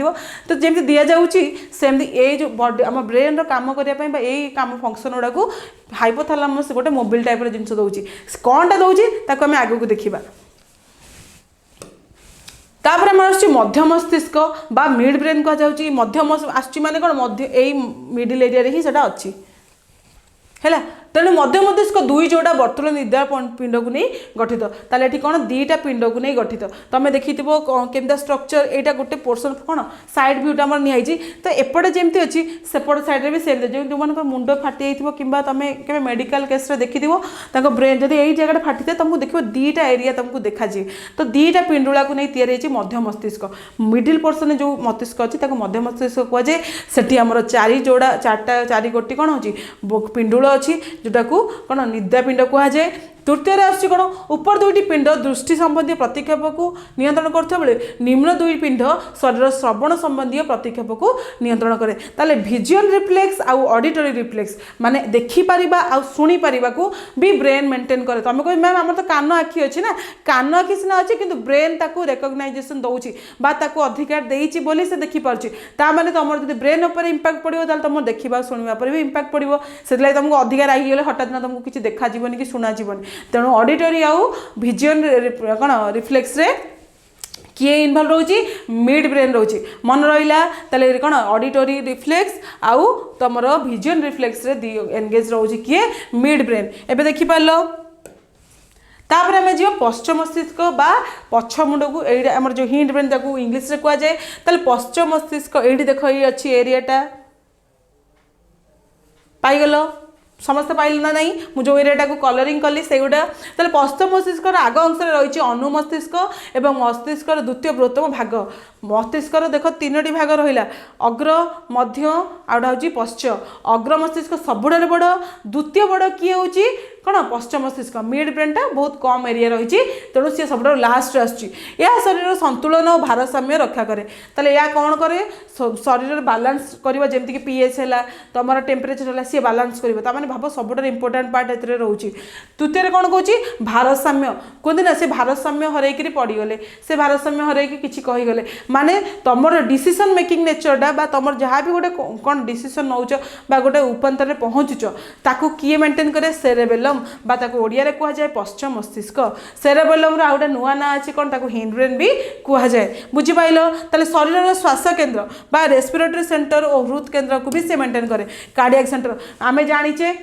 तो जमी दि जाऊँगी सेमती ये जो बॉडी आम ब्रेन काम करने यही काम फंक्शन गुड़ा को हाइपोथैलेमस गोटे मोबाइल टाइप जिन दूसरी कौनटा दूसरी आम आगे को देखा तापर आम आस मध्य मस्तिष्क बा मिड ब्रेन कहुच्छी मध्यम आस कौन मध्य यही मिडिल एरिया ही सेटा अच्छी है तेणु मध्य मस्तिष्क दुई जोड़ा वर्तुल निद्रा पिंड को नहीं गठित ताले ये कौन दीटा पिंड को नहीं गठित तुम देखी केमता स्ट्रक्चर यहाँ गोटे पोर्सन कौन साइड भ्यूटा आम निहाई तो एपटे जमी अच्छी सेपट साइड में भी सेम जो मैंने मुंड फाटी जाइए कि तुम के मेडिकल केस देखी ब्रेन जब यही जगह फाटी था तुमको देखो दीटा एरिया तुमको देखा तो दीटा पिंडुला को नहीं तैयारी मध्य मस्तिष्क मिडिल पोर्सन जो मस्तिष्क अच्छी मध्य मस्तिष्क कहुए से आमर चारि जोड़ा चारि गोटी कौन हो पिंडुल अच्छी जोटा को कौन निद्रा पिंड कहुए तृतीय आस कौन ऊपर दुईटी पिंड दृष्टि संबंधी प्रतिक्षेप को नियंत्रण करते बेले निम्न दुई पिंड शरीर श्रवण संबंधी प्रतिक्षेप को नियंत्रण करे ताले विजुअल रिफ्लेक्स आउ ऑडिटरी रिफ्लेक्स माने देखि पारिबा आउ सुनी पारिबा को भी ब्रेन मेंटेन करे तुम कह मैम आम तो कान आखि अच्छी ना कान आखि सिना अच्छी किंतु ब्रेन ताकू रेकग्नाइजेशन दौची बा ताकू अधिकार देइची बोली से देखि पारछि ता माने तुम जब ब्रेन उपर इंपैक्ट पड़िबो ताले तुम देखिबा सुनिबा पर भी इंपैक्ट पड़िबो सेतलाई तुमको अधिकार आइ गेले हठात ना तुमको किछि देखा जीवनी कि सुना जीवनी तेणु ऑडिटरी आउ विजुअल कौन रिफ्लेक्स रे किए इनवल्व रोची मिड ब्रेन रोची मन रहा कौन ऑडिटरी रिफ्लेक्स आउ तुम विजुअल रिफ्लेक्स रे एंगेज रोची किए मिड ब्रेन एबे देखि पारलो तापर आम जी पश्चिम मस्तिष्क बा पछ मुंड को ये आम जो हिंड ब्रेन ताकू इंग्लीश रे कह जाए ताले पश्चिम मस्तिष्क ये देख ये अच्छी एरियाटा पाइगल समस्त पाइल ना नहीं मुझे एरिया को कलरिंग कली से गुड़ा पश्चिम मस्तिष्क आग अंश रही अनुमस्तिष्क एवं मस्तिष्क द्वितीय बृहत्तम भाग मस्तिष्क देख तीनो भाग रहा अग्र मध्य आउटा हूँ पश्च अग्र मस्तिष्क सबुठार बड़ द्वितीय बड़ किए हूँ कौन पश्चिम मस्तिष्क मिड ब्रेनटा बहुत कम एरिया रही तेणु सी सब लास्ट आसूँ शरीर संतुलन और भारसाम्य रक्षा करे ताले या कौन करे शरीर बालांस करवा जमीक पीएच है तुम टेम्परेचर है सी बालांस कर भाव सब इंपोर्टाट पार्ट ए रोचे तृतीय कौन कौन भारसाम्य कहते ना से भारसाम्य हरैक पड़गले से भारसाम्य हरैक किसी कहीगले माने तुम डिसीजन मेकिंग नेचरटा बा तुम जहाँ भी गोटे कौन डिसीजन नौच बा गोटे उपांतर पहुँचुच ताकू किए मेंटेन करे सेरेबेलम बा ताकू ओडिया कह जाए पश्चिम मस्तिष्क सेरेबेलम रो गोटे नुआ ना अच्छी कौन ताकू हिंड ब्रेन भी कह जाए बुझिपाइल ताले शरीर श्वास केन्द्र बा रेस्पिरेटरी सेंटर और हृद केन्द्र को भी से मेंटेन करे कार्डियक सेंटर आमे जानिचे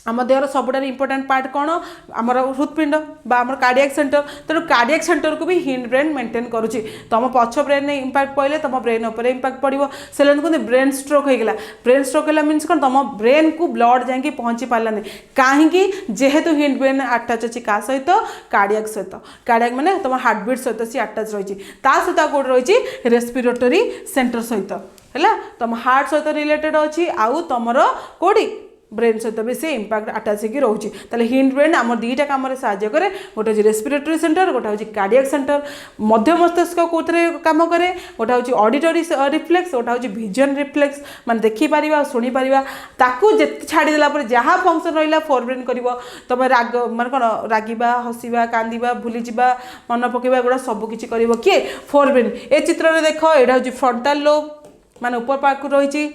आम देहर सबुठार इंपोर्टाट पार्ट कौन आमर हृदपिंड आमर कार्डियक सेंटर तेणु कार्डियक सेंटर को भी हिंड ब्रेन मेंटेन करुच्ची तुम पछ ब्रेन में इंपैक्ट पड़े तुम ब्रेन उपर इंपैक्ट पड़ो से कहते ब्रेन स्ट्रोक होगा ब्रेन स्ट्रोक है मीनस कौन तुम ब्रेन को ब्लड जाकि पहुँची पारानी कहीं जेहेतु हिंड ब्रेन आटाच अच्छी क्या सहित कार्डियक माने तुम हार्टबिट सहित सी आटाच रही सहित कौट रही रेस्पिरेटरी सेंटर सहित है तुम हार्ट सहित रिलेटेड अच्छी आउ तुम कौटी ब्रेन सहित भी से इंपैक्ट अटैच हो रोचे ताले हिंड ब्रेन आम दुईटा कम साहाय्य करे गोटे हूँ रेस्पिरेटरी सेंटर गोटे हूँ कार्डियक सेंटर मध्य मस्तिष्क कौन कम करे गोटे हूँ ऑडिटरी रिफ्लेक्स गोटे हूँ विजन रिफ्लेक्स मान देखिपर शुणी ताकू जे छाड़देला जहाँ फंक्शन रहा फोर ब्रेन कर तुम राग मान कौन रागिबा हसवा कांदा भूली मन पकेबा एगुड़ा सबकि कर किए फोर ब्रेन ए चित्र में देख यहाँ हूँ फ्रंटाल लोब मान ऊपर पार्ट रही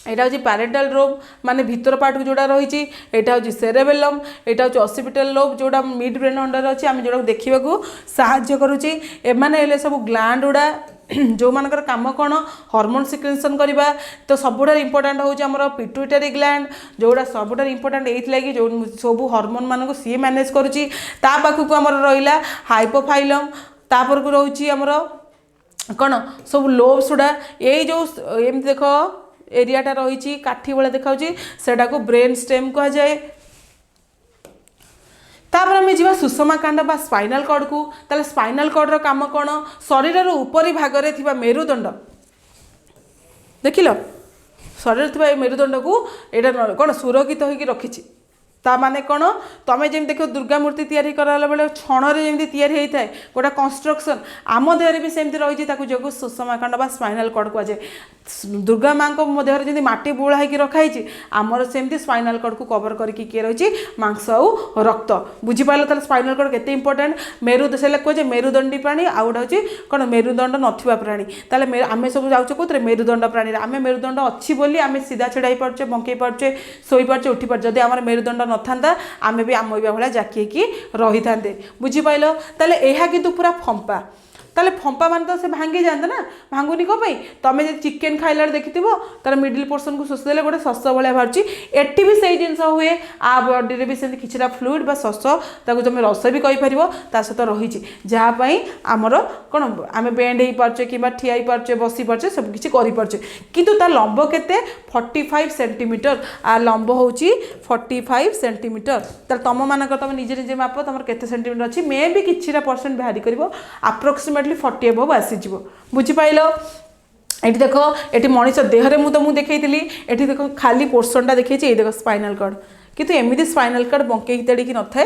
यहाँ हूँ पैरेंटाल लोब माने भीतर पार्ट जोड़ा रही यहाँ हूँ सेरेबेलम यहाँ हूँ ऑसिपिटल लोब जोड़ा मिड ब्रेन अंडर अच्छी आम जोड़ा देखा साहाय्य करुच्ची एमाने सब ग्लैंड गुड़ा जो मानकर काम कौन हार्मोन सिक्रेशन करवा तो सबुठार इंपोर्टाट हूँ आम पिट्यूटरी ग्लैंड जोड़ा सबुठार इंपोर्टाट ये जो सब हार्मोन मान सी मैनेज करुच्ची पाखक आम रहा हाइपोफाइलम तापर को रोचे आमर कौन सब लोब्स गुड़ा ये जो एम देख एरियाटा रही काठी भाया देखा सेटा को ब्रेन स्टेम कह जाए तापर आम जा सुषमा कांड बा स्पाइनल कॉर्ड को ताले स्पाइनल कॉर्ड रो काम कौन शरीर उपरी भागरे थिबा मेरुदंड देखिल शरीर थिबा मेरुदंड को एटा कौन सुरक्षित होगी रखी ता माने कौन तुम्हें जमी देख दुर्गा मूर्ति तैयारी कराला बेले छणरे जमी तैयारी होता है गोटा कंस्ट्रक्शन आम देहरे भी सेमती रही जो सुषमा कांड बा स्पाइनल कॉर्ड कह जाए दुर्गा माँ को देहरे जमी माटी बोला होकर रखाई आमर सेमती स्पाइनल कॉर्ड को कवर करके किए रही मांस और रक्त बुझीपाल ताले स्पाइनल कॉर्ड केते इंपोर्टेंट मेरु से कहे मेरुदंडी प्राणी आउ गोटे हूँ कौन मेरुदंड नथिबा प्राणी ताले आम सब जाऊे कौन मेरुदंड प्राणी आम मेरुदंड अच्छी बोली आम सीधा छिड़ा पार्चे बंकई पार्चे शोई पार्चे उठी पार्चे जदि आम मेरुदंड नथा आम भी आम भाया जाकी रही था बुझीपाल ताले यह किंतु पूरा फंपा ताले फंपा मान तो से भांगी जाते ना भांगुनी कई तुम जो चिकेन खाइला देखी तार मिडिल पोर्सन को शोषिदेले गोटे शस भाया बाहर एटी भी से जिन हुए आ बडी भी से कि फ्लूइड बा शस तुम रस भी कहीपर ता सहित रही जहाँपाई आमर कौन आम बेंड हो पार्चे कि ठिया पार्चे बसी पार्चे सबकि करें किंतु तार लंब के 45 सेंटीमीटर आ लंब हूँ 45 सेंटीमीटर तार तुम मानक तुम निजे निजे माप तुम केते सेंटीमीटर अच्छी मे भी किसी परसेंट भ्यारी कर आप्रोक्सीमेटली 40 एबव आसीज बुझीपाल ये देख ये मनीष देहरे मुझे तुमको देखी ये देख खाली पोर्सनटा देखी ये देख स्पाइनल कॉर्ड किंतु एमती स्पाइनल कॉर्ड बंकई तेड़िकी न थाए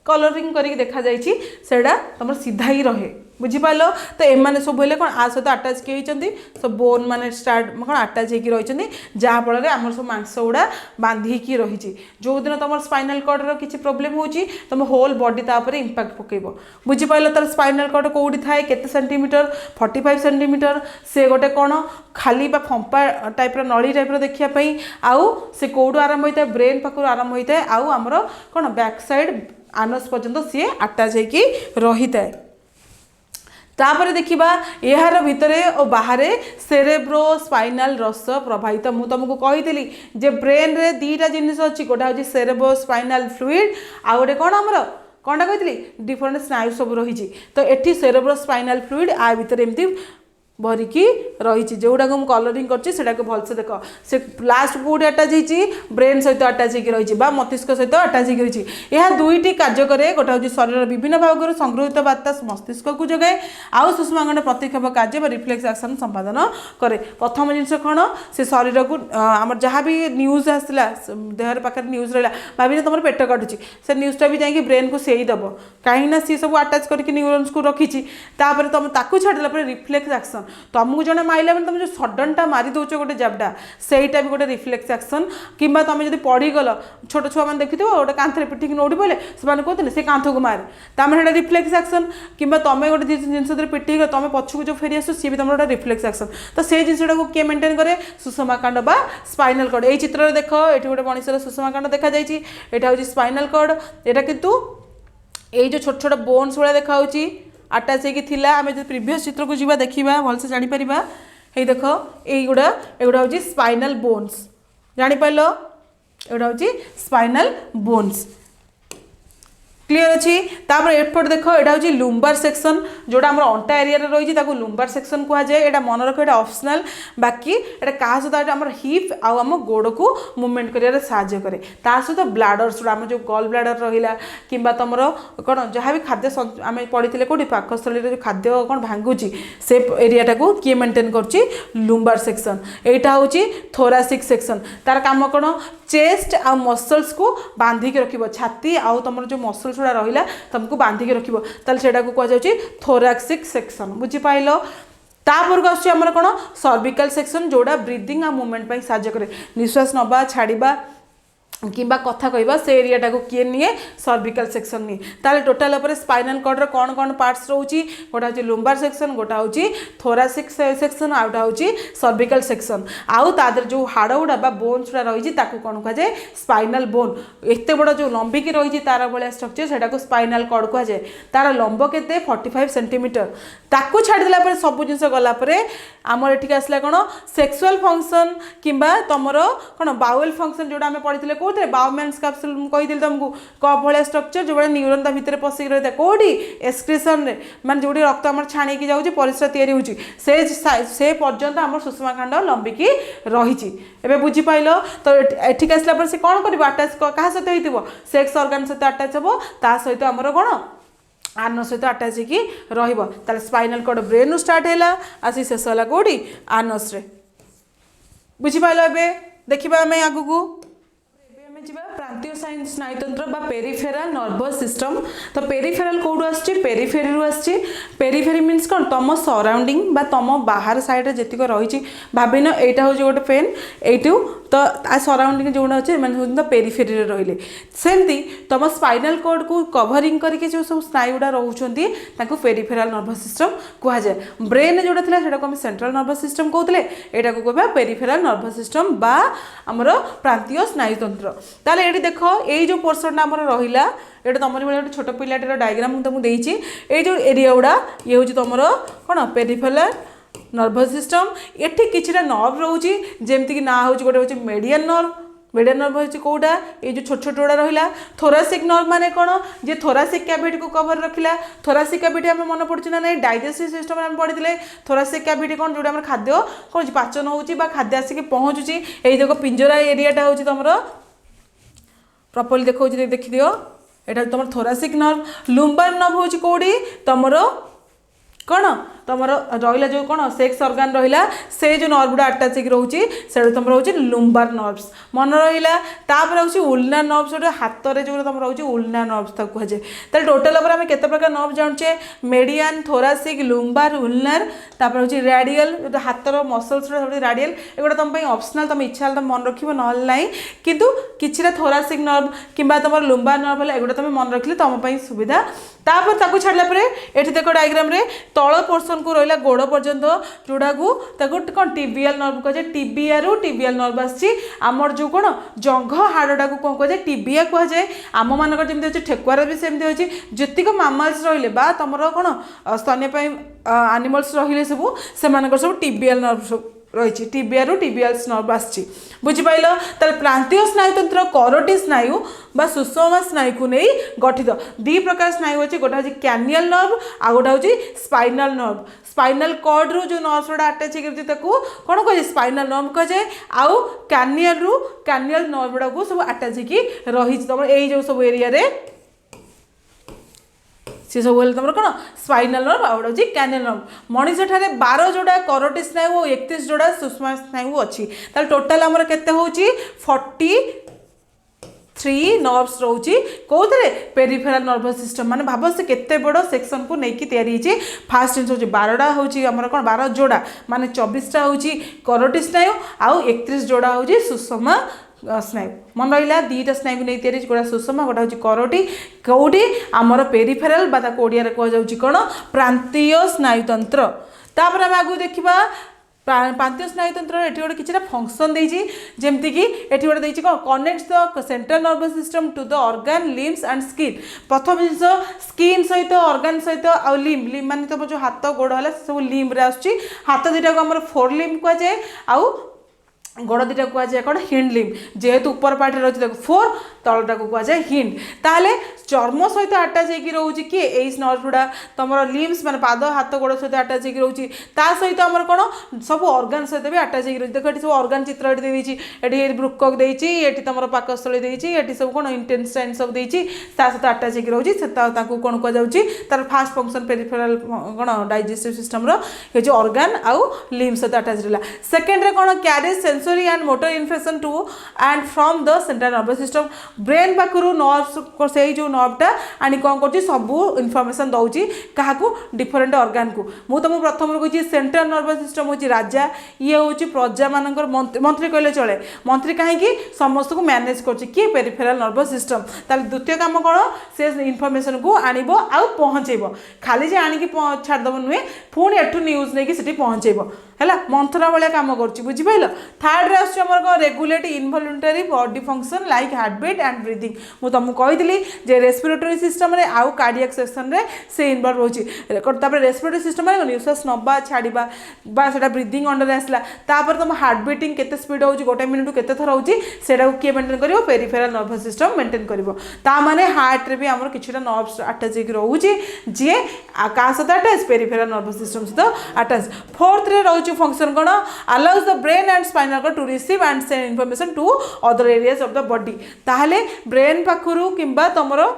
कलरिंग करके देखा जाटा तुम सीधा ही रहे बुझीपाल तो एम सब हेल्ले कौन आ सहित आटाच किए सब बोन मैंने स्टार्ट कौन आटाच होकर रही जहाँफल आम सब मांस गुड़ा बांधिकी रही जो दिन तुम स्पाइनल कॉर्डर किसी प्रोब्लेम हो तुम होल बॉडी तापर इंपैक्ट पकेब बुझीपाल तार स्पाइनल कॉर्ड कौटी थाए केते सेंटीमीटर 45 सेंटीमीटर से गोटे कौन खाली फंपा टाइप नली टाइप देखापी आउ से कौटू आरंभ होता है ब्रेन पाखु आरंभ होता है आउ आमर कौन बैक साइड आनस पर्यंत सी आटाच होकर रही है तापर देखा यार भितरे और बाहर सेरेब्रो स्पाइनल रस प्रभावित मुझे तुमको कही जे ब्रेन रे दीटा जिनिस अच्छी गोटे हूँ सेरेब्रो स्पाइनल फ्लूइड आ गए कौन आमर कौनटा कही डिफरेंट स्नायु सब रही तो ये सेरेब्रो स्पाइनल फ्लूइड आ भितर एमती भरिकी रही जोटा को कलरिंग कर भलसे देख से लास्ट कौटे अटाच होती ब्रेन सहित अटाच रही मस्तिष्क सहित अटाच रही यह दुईटी कार्य करे गोटे हूँ शरीर विभिन्न भाग संगृहित बार्ता मस्तिष्क को जगाए आउ सुषुमागंड प्रतिक्षेप कार्य रिफ्लेक्स एक्शन संपादन करे प्रथम जिनस कौन से शरीर को आम जहाँ भी न्यूज आसला देहर पाखे न्यूज रहा भाभी तुम पेट काटुची से न्यूजटा भी जाकि ब्रेन को सेई दब कहीं सी सब अटाच करके न्यूरन्स को रखी तुम ताकू छाड़ला रिफ्लेक्स एक्शन तुमको जड़े माइला मैंने तुम जो सडनटा मारी दौच गोटे जबडा सहीटा भी गोटे रिफ्लेक्स एक्शन कि तुम जब पढ़ीगल छोट छुआ मैंने देखिए गोटे कांथरे पिटिक नौड़ी पड़े से कहते से कांथ को मारे तमें रिफ्लेक्स एक्शन कि तुम गोटे जिन पिटिक तुम पछक जो फेरी आस सी भी तुम गोटे रिफ्लेक्स एक्शन तो से जिनटा को किए मेंटेन करे सुषुमाकांड बा स्पाइनल कॉर्ड यही चित्र देख ये गोटे मनुष्यर सुषुमाकांड देखा जाए यहाँ हूँ स्पाइनल कॉर्ड यहाँ किंतु ये जो छोट छोट बोन्स भाया देखा अटाच होगी आम जो प्रिवियस चित्र को जीवा देखा भलसे जापर ये देख युड़ा हूँ स्पाइनल बोन्स जापार एगुड़ा हूँ स्पाइनल बोन्स क्लीयर अच्छी तापर एपट देख यहाँ हूँ लुम्बार सेक्शन जोड़ा आम अंटा एरिया रही लुम्बार सेक्शन कहुए यहाँ मन रख ये ऑप्शनल बाकी ये क्या सहित आम हिप आम गोड़ को मूवमेंट कर साहाय्य करे सहित ब्लाडर जोड़ा आम जो गल ब्लाडर रहा कि तुम कौन जहाँ भी खाद्य आम पढ़ी कौटी पाकस्थली जो खाद्य कौन भांगुची से एरिया को किए मेंटेन कर लुम्बार सेक्शन यहाँ हूँ थोरासिक सेक्शन तार काम कौन चेस्ट आ मसल्स को बांधिक रख छाती आउ तुम जो मसल्स गुड़ा रहा तुमको बांधिक रखो से कहुच्छे थोराक्सिक सेक्शन बुझीपाल तापर को आसमर कौन सर्विकल सेक्शन जोड़ा ब्रीदिंग आ मूवमेंट साहाय्य करे निश्वास नवा छाड़ा किंबा कथा कहबा से एरिया को किए निए सर्विकल सेक्शन निए ताले टोटाल उपर स्पाइनल कॉर्ड कौन कौन पार्ट्स रोची गोटा हूँ लुम्बार सेक्शन गोटा हूँ थोरासिक सेक्शन आउटा हूँ सर्विकल सेक्शन आउ तादर जो हाड़ गुड़ा बोन्स गुड़ा रही कौन कहुए स्पाइनल बोन एत बड़ जो लंबिकी रही तार भाया स्ट्रक्चर से स्पाइनल कॉर्ड कहुए तार लंब के 45 सेंटीमीटर ताकू छाड़देला सब जिन गलापर आमर एठिक आसला कौन सेक्सुअल फंक्शन किंबा तुमर कौन बाउल फंक्शन जोड़ा आम पढ़ी कौटे बाउमेन्स कैप्सूल कही तुमको कप भाया स्ट्रक्चर जो भाई न्यूरन ता भितर पशिक रही है कौटी एक्सक्रीशन रे माने जो रक्त आम छाणी जाऊँगी परिस्रा तैयारी होची से पर्यंत आम सुषुमाकांड लंबिकी रही एवं बुझीपाल तो एठिक आसला से कौन कर अटाच क्या सहित हो सेक्स ऑर्गन सहित अटाच हम ता सहित आमर कौन आर्न सहित अटाच हो स्पाइनल कॉर्ड ब्रेन स्टार्ट है आसी शेष है कौटी आर्नस रे बुझीपाल ए देखा आम आगू प्रांतीय स्नायुतंत्र बा पेरिफेराल नर्वस सिस्टम तो पेरिफेराल कौटू आसची पेरिफेरी रु आसची पेरिफेरी मीन्स कौन तुम सराउंडिंग बा तुम बाहर साइड जीतक रही भाविन यहाँ हूँ गोटे पेन यू तो सराउंडिंग जो अच्छे मैंने पेरिफेरी रही सेमती तुम स्पाइनल कॉर्ड को कवरिंग करके जो सब स्नायु गुड़ा रोचे पेरिफेराल नर्वस सिस्टम कहुए ब्रेन जोड़ा था आम सेंट्रल नर्वस सिस्टम कहते यहाँ को कह पेरिफेराल नर्वस सिस्टम बा आमर प्रांतीय स्नायुतंत्र ताले ये देख ये जो पोर्सन आमर रहा ये तुम गोटे छोट पिलाटर डायग्राम तुमको देती ये जो एरिया गुड़ा ये हूँ तुम कौन पेरिफेराल नर्वस सिस्टम एठी किछिटा नर्व रोची जेमती कि ना होची गोटे होची मेडियन नर्व होची कोडा ये जो छोट छोट गुड़ा रहिला थोरासिक नर्व माने कोन जे थोरासिक कैविटी को कवर रखिला थोरासिक कैविटी हमें मन पड़छ ना नहीं डाइजेस्टिव सिस्टम हम पढ़िले थोरासिक कैविटी कोन जोडा हमर खाद्य कोन पाचन होची बा खाद्य आसी के पहुंचुची एई देखो पिंजरा एरियाटा होची तमरो प्रॉपर्ली देखो देखि दियो एटा तमर थोरासिक नर्व लुम्बार नर्व होची कोडी तमरो कौन तुम रहा जो कौन सेक्स ऑर्गन रहा से जो नर्व गुड़ा अटाच रोचे से तुम रोचे लुम्बार नर्व्स मन रहा हूँ उल्नार नर्व्स जो हाथ में जो तुम रोचे उल्नार नर्व्स कहुए तो टोटाल आम केते प्रकार नर्व जानचे मेडियन थोरासिक लुम्बार उल्नार तापर हूँ रेडियल जो हाथर मसल्स रेडियल एगुड़ा तुम ऑप्शनल तुम इच्छा तुम मन रख ना किंतु किसी थोरासिक नर्व कि तुम लुम्बार नर्व है एगुड़ा तुम मन रखिले तुम सुविधा तापर छाड़ा ये देख डायग्राम रे तल पोर्सन को रहा गोड़ पर्यंत जोड़ा को कौन टिबियल नर्व कहे टिबिया रु टिबियल नर्व आमर जो कौन जंघ हाड़टा को कौन कहे टिबिया कहुए आम मानक जमी अच्छे ठेकुआर भी सेमती अच्छी जीतिक मामल्स रही तुम कौन स्तन्यपायी आनिमल्स रही सब से सब टिबियल नर्व सब रही टिबिया रु टिबियल नर्व आसी बुझिपाइल ताले प्रांतीय स्नायुतंत्र करोटी स्नायु बा सुषमा स्नायु को नहीं गठित दी प्रकार स्नायु अच्छे गोटे हूँ कैनियल नर्व आ गोटे हूँ स्पाइनल नर्व स्पाइनल कॉर्ड रु जो नर्व गुड़ा आटाच हो कौन कहे स्पाइनल नर्व कहे आउ कैनियल रु कैनियल नर्व गुड़ा को सब आटाच रही तुम यही जो सब एरिया रे सी सब तुम कौन स्पाइनल नर्व आ गए हूँ कैनियल नर्व मनीष ठारे 12 जोड़ा करोटी स्नायु और 31 जोड़ा सुषमा स्नायु अच्छी टोटाल आमर केते होची 43 नर्व्स रोची कौन पेरिफेराल नर्वस सिस्टम माने भाव से केते बड़ सेक्शन को लेकिन तैयारी फास्ट जिन हूँ 12टा हूँ आमर कौन 12 जोड़ा माने 24टा हूँ करोटी स्नायु आउ 31 जोड़ा हूँ सुषमा स्नायु मन रहा 2टा स्नायु नहीं तैयारी गोटा सुषमा गोटा हूँ करोटी कौटी आमर पेरिफेराल बा ओडिया कहुँ कौन प्रांतीय स्नायुतंत्र तापर आम आगू देखा प्रांतीय स्नायुतंत्र ये गोटे किसी फंक्शन देती जमती कि ये गोटे देती कौन connect the central nervous system to the organ limbs and skin प्रथम जिन स्किन सहित ऑर्गन सहित आ लिम लिम मान तुम जो हाथ गोड़ है सब लिम्रे आसूँ हाथ दुटा को आम फोर लिम कहुए आउ गोड़ दुटा कहुए कौन हिंड लिम जेहेतु ऊपर पार्ट रही फोर तलटा को कहुए हिंड ताले चर्म सहित आटाच रोचे किए यही नर्व गुड़ा तुम लिम्स माने पाद हाथ गोड़ सहित आटाच रोचे सहित आम कौन सब ऑर्गन सहित भी आटाच रोचे देख ये सब ऑर्गन चित्र ये ब्रुकक देती ये तुम पाकस्थली देती ये सब कौन इंटेस्टाइन सब देती सहित आटाच रोचे कौन कहुच्छी तार फास्ट फंक्शन पेरिफेराल कौन डाइजेस्टिव सिस्टम रो ऑर्गन आउ लिम्स सहित आटाच रहा सेकेंड कौन carries sensory and motor infection to and from the central nervous system brain पाखु नर्व्स से जो नर्वटा आनी कौन कर सबू इनफर्मेशन दौर क्या डिफरेंट ऑर्गन को मुझे तुमको प्रथम कही सेंट्रल नर्वस सिस्टम हूँ राजा ये हूँ प्रजा मान मंत्री कहले चले मंत्री कहीं समस्त को मैनेज कर पेरिफेराल नर्वस सिस्टम ताल द्वितीय काम कौन से इनफर्मेशन को आणव आउ पहुँचेब खाली जे आणिकी छाड़देव नुहे पुणी एठू न्यूज नहीं कि पहुँचेब है मंथरा भाया कम कर बुझिपाल थर्ड रे आमर कौन regulate involuntary body function like heartbeat and breathing मुझे तुमको कही जे रेस्पिरेटरी सिस्टम रे आउ कार्डियक सेक्शन रे से इनवॉल्व होची रेस्पिरेटरी सिस्टम रे निश्वास नवा छाड़ा बा ब्रीदिंग अंडर आसला तापर तुम हार्ट बीटिंग केते स्पीड होची गोटे मिनिट केते थर होची सेटा को किए मेंटेन करिवो पेरिफेराल नर्वस सिस्टम मेंटेन करिवो ता माने हार्ट रे भी हमर किछटा नर्व्स अटैच होकी रहउची जे का सहित अटैच पेरिफेराल नर्वस सिस्टम सहित अटैच फोर्थ रे रहउची फंक्शन कोन allows the brain and spinal cord to receive and send information to other areas of the body ताहले ब्रेन पाखुरु किंबा तमरो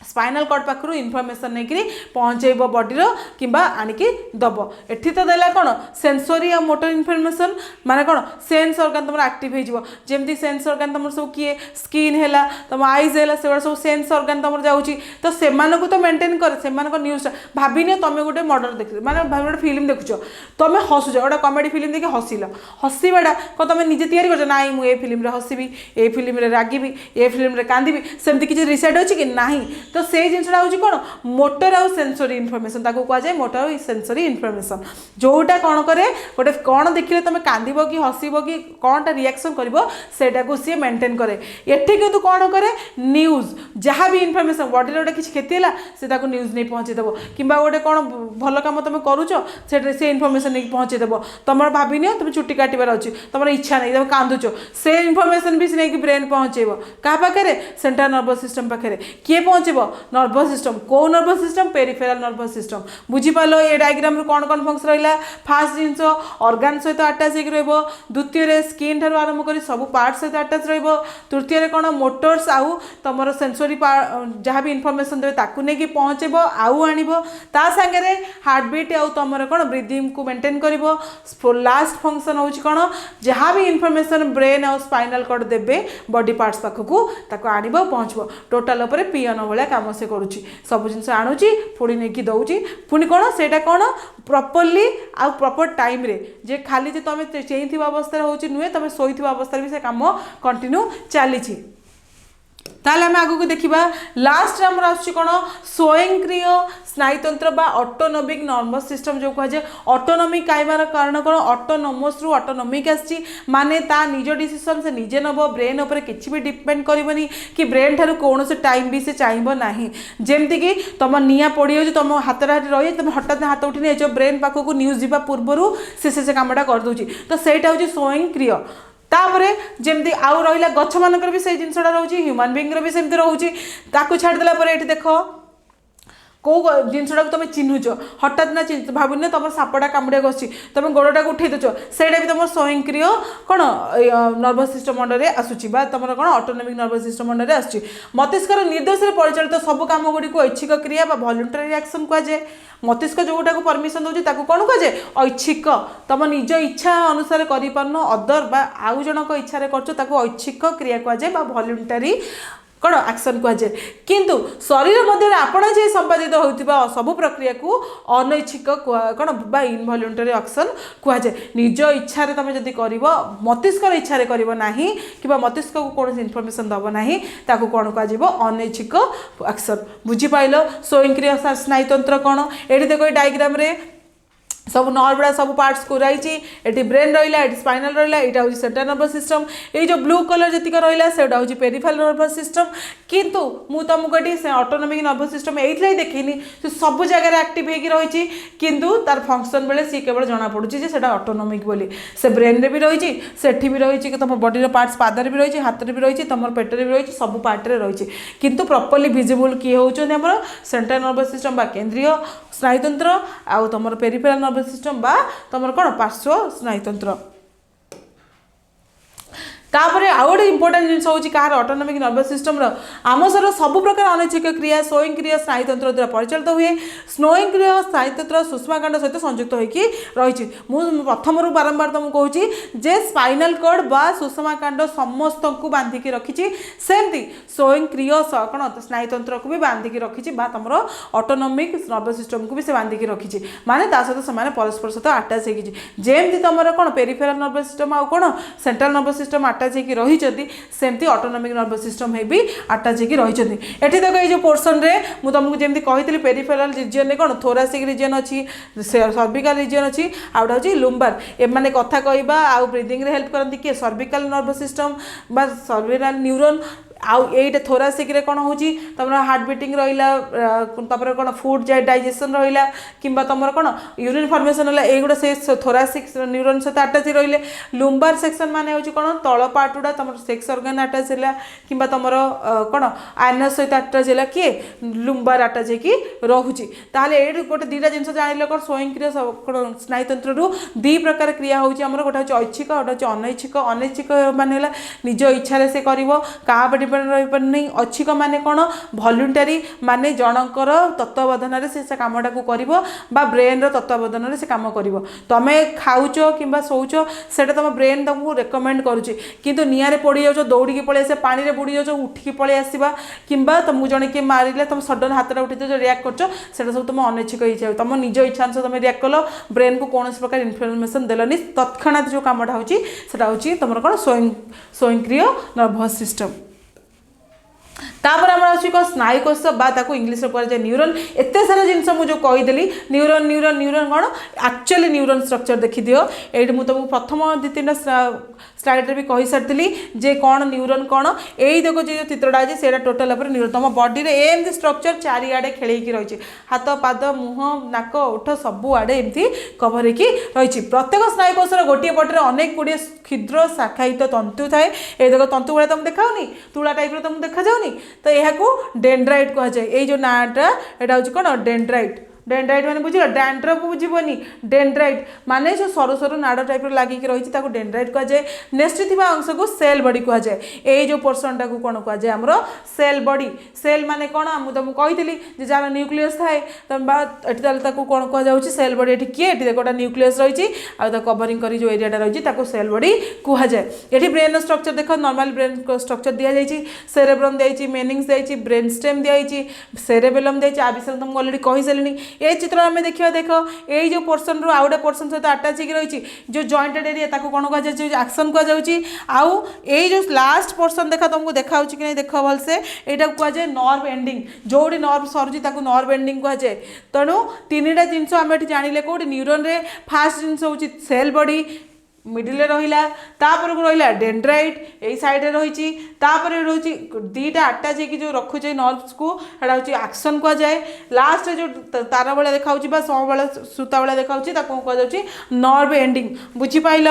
स्पाइनल कॉर्ड पाखु इनफर्मेशन नहीं पहुँचेब बॉडीर कि आणिकी दब एठी तो देला कौन सेंसरी और मोटर इनफर्मेशन माने कौन सेन्स ऑर्गन तुम एक्टिव हो जमी सेन्स ऑर्गन तुम सब किए स्किन है तुम आईज है से सब सेन्स ऑर्गन तुम जाऊँगी तो से तो मेंटेन करे से न्यूज भाविनी तुम गोटे मर्डर देख माने गोटे फिल्म देखुच तुम हसुच गोटे कमेडी फिल्म देखिए हसिल हसवाटा कौन तुम निजे तैयारी कर ना मुझे फिल्म हसबी ए फिल्म रागिबी ए फिल्म कांदी सेमती किसी रिसाइड अच्छी कि ना तो से जिनसा हूँ कौन मोटर आउ सेंसरी इनफर्मेशन कहुए मोटर आउ सेंसरी इनफर्मेशन जोटा कौन करे गोटे कौन देखिले तुम कांद कि हसब कि कौन टा रिएक्शन कर सी मेंटेन करे एठी किंतु कौन करे न्यूज जहाँ भी इनफर्मेशन बॉडी गोटे किसी क्षति है से न्यूज नहीं पहुँचेदेव कि गोटे कौन भल कम तुम करुच से इनफर्मेशन नहीं पहुँचेदेव तुम भाविनी तुम चुटी काटार अच्छी तुम इच्छा नहीं तुम कांदुच से इनफर्मेशन भी नहीं ब्रेन पहुँचेब क्या पाखे सेंट्रल नर्वस सिस्टम पाखे किए पहुँचेब नर्वस सिस्टम को nervous system peripheral nervous system बुझीपाल ये डायग्राम रू कौन कौन फंक्शन रहा फास्ट जिनस ऑर्गन सहित अटैच हो द्वितीय स्किन ठार आरंभ कर सब पार्ट सहित अटैच तृतीय कौन मोटर्स आउ तुम सेंसरी जहाँ भी इनफर्मेशन देवे ताकू नहीं पहुँचेब आउ आणव ता सागरे हार्टबीट आउ तुम कौन ब्रीदिंग को मेंटेन कर लास्ट फंक्शन हूँ कौन जहाँ भी इनफर्मेशन ब्रेन आउ स्पाइनल कॉर्ड देवे बॉडी पार्ट्स पाखक आणव पहुँचब टोटाल पियन भाया कम से करुच्ची सब जिन आणुची पुणी नहीं दौची पुणी कौन से कौन प्रॉपर्ली आउ प्रॉपर टाइम रे जे खाली जे तुम चेई अवस्था हूँ नुहे तुम शोई अवस्था भी से कम कंटिन्यू चली ताहले आम आगू देखा लास्ट आमर आसुच्ची कौन स्वयंक्रिय स्नायुतंत्र बा ऑटोनोमिक नर्वस सिस्टम जो कहुए ऑटोनोमिक कहबार कारण कौन ऑटोनोमस रु ऑटोनोमिक आसी माने ता निज डिसीजन से निजे नब ब्रेन उपर किसी भी डिपेंड करबनी कि ब्रेन ठार कौन से टाइम भी से चाहब ना जमती कि तुम निआ पड़ी तुम हाथ रही तुम हठात हाथ उठी नहीं ब्रेन पाखक न्यूज जावा पूर्वर से कामटा करदे तो सहीटा हूँ स्वयंक्रिय तापर जमती आउ रहा गछ मानक भी से जिनसा रोचे ह्यूमन बीइंग भी सेमती रोचे छाड़देला ये देख कौ जिनसा तुम चिन्हुच हठात ना भावुन तुम सापटा कामुड़ा गसी तुम गोड़टा उठे देच से तुम स्वयंक्रिय कौन नर्वस सिस्टम अंडर आसूची तुम कौन ऑटोनोमिक नर्वस सिस्टम अंडर आसूची मस्तिष्क निर्देश परिचालित सब कम गुड़ी ऐच्छिक क्रिया वॉलंटरी रिएक्शन कहुए मस्तिष्क जोटा को परमिशन दूसरी कौन कहुए ऐच्छिक तुम निज इच्छा अनुसार कर अदर आउ जनक इच्छा कर ऐच्छिक क्रिया कहुए वॉलंटरी कौन एक्शन कहुए किंतु शरीर मध्य आपण जे संपादित होता सबू प्रक्रिया को अनैच्छिक कौन इनवॉलंटरी एक्शन कहुए निज इच्छा तुम जब कर मस्तिष्क इच्छा करना कि मस्तिष्क को कौन इनफर्मेशन दब ना कौन कह अनैच्छिक एक्शन बुझीपाल स्वयंक्रिय स्नायुतंत्र कौन ये देखो ये डायग्राम रे सब नर्व गुड़ा सब पार्ट्स को रही ब्रेन रहा स्पाइनल रहा यहाँ हूँ सेंट्रल नर्वस सिस्टम ये जो ब्लू कलर जी रहा से हूँ पेरिफेरल नर्वस सिस्टम किंतु मु तुमको ये ऑटोनोमिक नर्वस सिस्टम ये देखनी सब जगह एक्टिव होगी किंतु तार फंक्शन बेले सी केवल जना पड़ुची से ऑटोनोमिक बोली से ब्रेन रे भी रही सेठी भी रही कि तुम बॉडी पार्ट्स पादर भी रही हाथ भी रही तुम पेटर भी रही सब पार्ट रे रही किंतु प्रॉपर्ली विजिबल किए होचों हमर सेंट्रल नर्वस सिस्टम बा केंद्रीय स्नायुतंत्र आउ तुम पेरिफेरल नर्वस सिस्टम बा तुम कौन पार्श्व स्नायुतंत्र तापर आउ गोटे इंपोर्टाट जिन हूँ कहार ऑटोनोमिक नर्वस सिस्टम आम शरीर सब प्रकार अनैच्छिक क्रिया स्वयंक्रिय स्नायुतंत्र द्वारा परिचालित हुए स्वयंक्रिय स्नायुतंत्र सूक्ष्मकांड सहित संयुक्त होगी रही प्रथम बारंबार तुमको कहूँ जे स्पाइनल कॉर्ड बा सूक्ष्मकांड समस्त को बांधिकी रखी सेमती स्वयंक्रिय कौन स्नायुतंत्र को भी बांधिकी रखी तुम ऑटोनोमिक नर्वस सिस्टम को भी से बांधिकी रखी माने ता सहित से परस्पर सहित आटाच होगी जेमती तुम कौन पेरिफेरल नर्वस सिस्टम आउ कौन सेंट्रल नर्वस सिस्टम आटाच होगी रही सेमती ऑटोनोमिक नर्वस सिस्टम भी आटाच होगी रही एठी देखो ये जो पोर्सन रे मु तुमको जमी कही पेरिफेरल रिजन में कौन थोरासिक रिजन अच्छी सर्विकल रिजन अच्छी आउटा हूँ लुम्बार एम कथा कहवा आउ ब्रीदिंग रे हेल्प करती किए सर्विकल नर्वस सिस्टम बा सर्विकल न्यूरोन आउ ये थोरासिक रे कौन हो तुम हार्ट बीटिंग रहा कौन फूड डाइजेशन रहा कि तुम कौन यूरिन फॉर्मेशन है युवा से थोरासिक न्यूरोन सहित आटाच रही लुम्बार सेक्शन माने हूँ कौन तल पार्ट गुड़ा तुम सेक्स ऑर्गन आटाच है कि तुम कौन आयनस सहित आटाच है किए लुम्बार आटाच रोचे ताहले ये गोटे दुटा जिन जान कौन स्वयंक्रिय कौन स्नायुतंत्र दी प्रकार क्रिया होगी गोटे हूँ ऐच्छिक गोटे हूँ अनैच्छिक अनैच्छिक माने निज इच्छा से कर नहीं ऐच्छिक माने कौन वॉलंटरी माने जनकर तत्वावधान से कामटा को कर ब्रेन तत्वावधान से कम कर तुम्हें खाऊच कि शौच से तुम ब्रेन तुमको रेकमेंड करुच्ची किंतु निआरे पड़ी जाओ दौड़ी पलि आस पानी में बुड़ी जाओ उठिकी पलि आसवा कि तुमको जड़े किए मारे तुम सडन हाथ उठी जो रिएक्ट कर सब तुम अनैच्छिक इच्छा तुम निज इच्छा अनुसार तुम रिएक्ट कल ब्रेन को कौन प्रकार इनफर्मेशन देलनी तत्क्षणात जो कामटा होची तुम कौन स्वयंक्रिय नर्वस सिस्टम तापर आम अच्छी कौन स्नायुकोश इंग्लीश में कहुए न्यूरोन एत सारा जिन मुझे कहीदेली न्यूरोन न्यूरोन न्यूरोन कौन एक्चुअली न्यूरोन स्ट्रक्चर देखिदि ये तुमको प्रथम दु तीन स्लाइड रे भी कही सारी जे कौन न्यूरोन कौन यही देखो जो चित्रटा अच्छे से टोटाल न्यूरोन तुम बॉडी रे एमती स्ट्रक्चर चारिआडे खेलैकी रही हाथ पाद मुह नाक ओठ सबुआडे एमती कभर होगी रही प्रत्येक स्नायुकोशर गोटे पटे अनेक गुड़िए क्षुद्र शाखायित तंतु थाए ये देखो तंतु गुड़ा तुम देखाऊनी तुला टाइप तुमको देखा जाऊनी तो यह डेंड्राइट कहुए ये जो नाटा यहाँ हूँ कौन डेंड्राइट डेंड्राइट माने बुझिल डैंड्रफ बुझिबनी डेंड्राइट माने जो सरू सरू नाड़ टाइप लगिक रही डेंड्राइट कहुए नेक्स्ट थी अंश को सेल बॉडी कहुए ये जो पोर्सनटा को कौन कहुए आमर सेल बॉडी सेल माने कौन मुझे तुमको कही जार न्यूक्लियस थाए तो कौन कहुए सेल बॉडी ये किए ये गोटे न्यूक्लियस रही कवरिंग कर जो एरियाटा रही सेल बॉडी कहुए ये ब्रेन स्ट्रक्चर देख नॉर्मल ब्रेन स्ट्रक्चर दि जाइए cerebrum the meninges the brain stem the cerebellum दी आ विषय तुमको अलरेडी कही सारे ए चित्र आम देखा देख यही जो पोर्सन रु आउ गोटे पोर्सन सहित अटाच हो रही जो जॉइंटेड एरिया ताको कौन कहुए एक्शन कहुच्छी आउ यही जो लास्ट पोर्सन देख तुमको देखा कि नहीं देख भलसे यहाँ कहुए नर्व एंडिंग जोड़ी नर्व सरुची ताको नर्व एंडिंग कहुए तेणु तीन टा जिनस आम ये जानिले कौट न्यूरन रे फास्ट जिनस हूँ सेल बॉडी मिडिल रहा तापर को रहा डेंड्राइट यही साइड रही रही दीटा अटाच हो जो रखुचे नर्व्स को हूँ एक्शन कहुए लास्ट जो तार भाया देखा सौ भाया सूता भाया देखा कहुच्छी नर्व एंडिंग बुझीपाल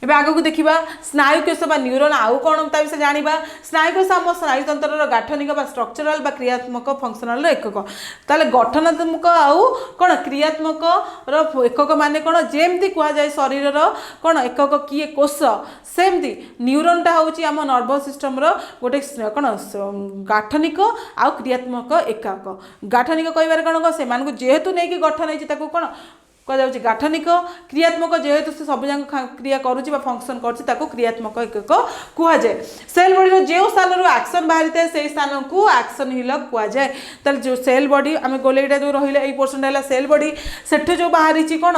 एबे आगक देखा स्नायुकोश न्यूरन आउ कौन ता विषय जाना स्नायुकोश आम स्नायुतंत्र गाठनिक स्ट्रक्चरल क्रियात्मक फंक्शनल एकक ताले गठनात्मक आउ कौन क्रियात्मक एकक माने कौन जेमती कहुए शरीर कौन एकक किए कोश सेमती न्यूरनटा हूँ आम नर्भस सिस्टम गोटे कौन गाठनिक आउ क्रियात्मक एकक गाठनिक कह कौन से जेहेतु नहीं गठन होती कौन कहुच्छी गाठनिक क्रियात्मक जेहेतु से सब जंग क्रिया करुच्ची फंक्शन करुच्ची क्रियात्मक एकक कहुए सेल बॉडी जो स्थान एक्शन बाहरी था से स्थान को एक्शन हिलक कहुए ताल जो सेल बॉडी आम गोलेटा जो रही है पोर्सन है सेल बॉडी से जो बाहरी कौन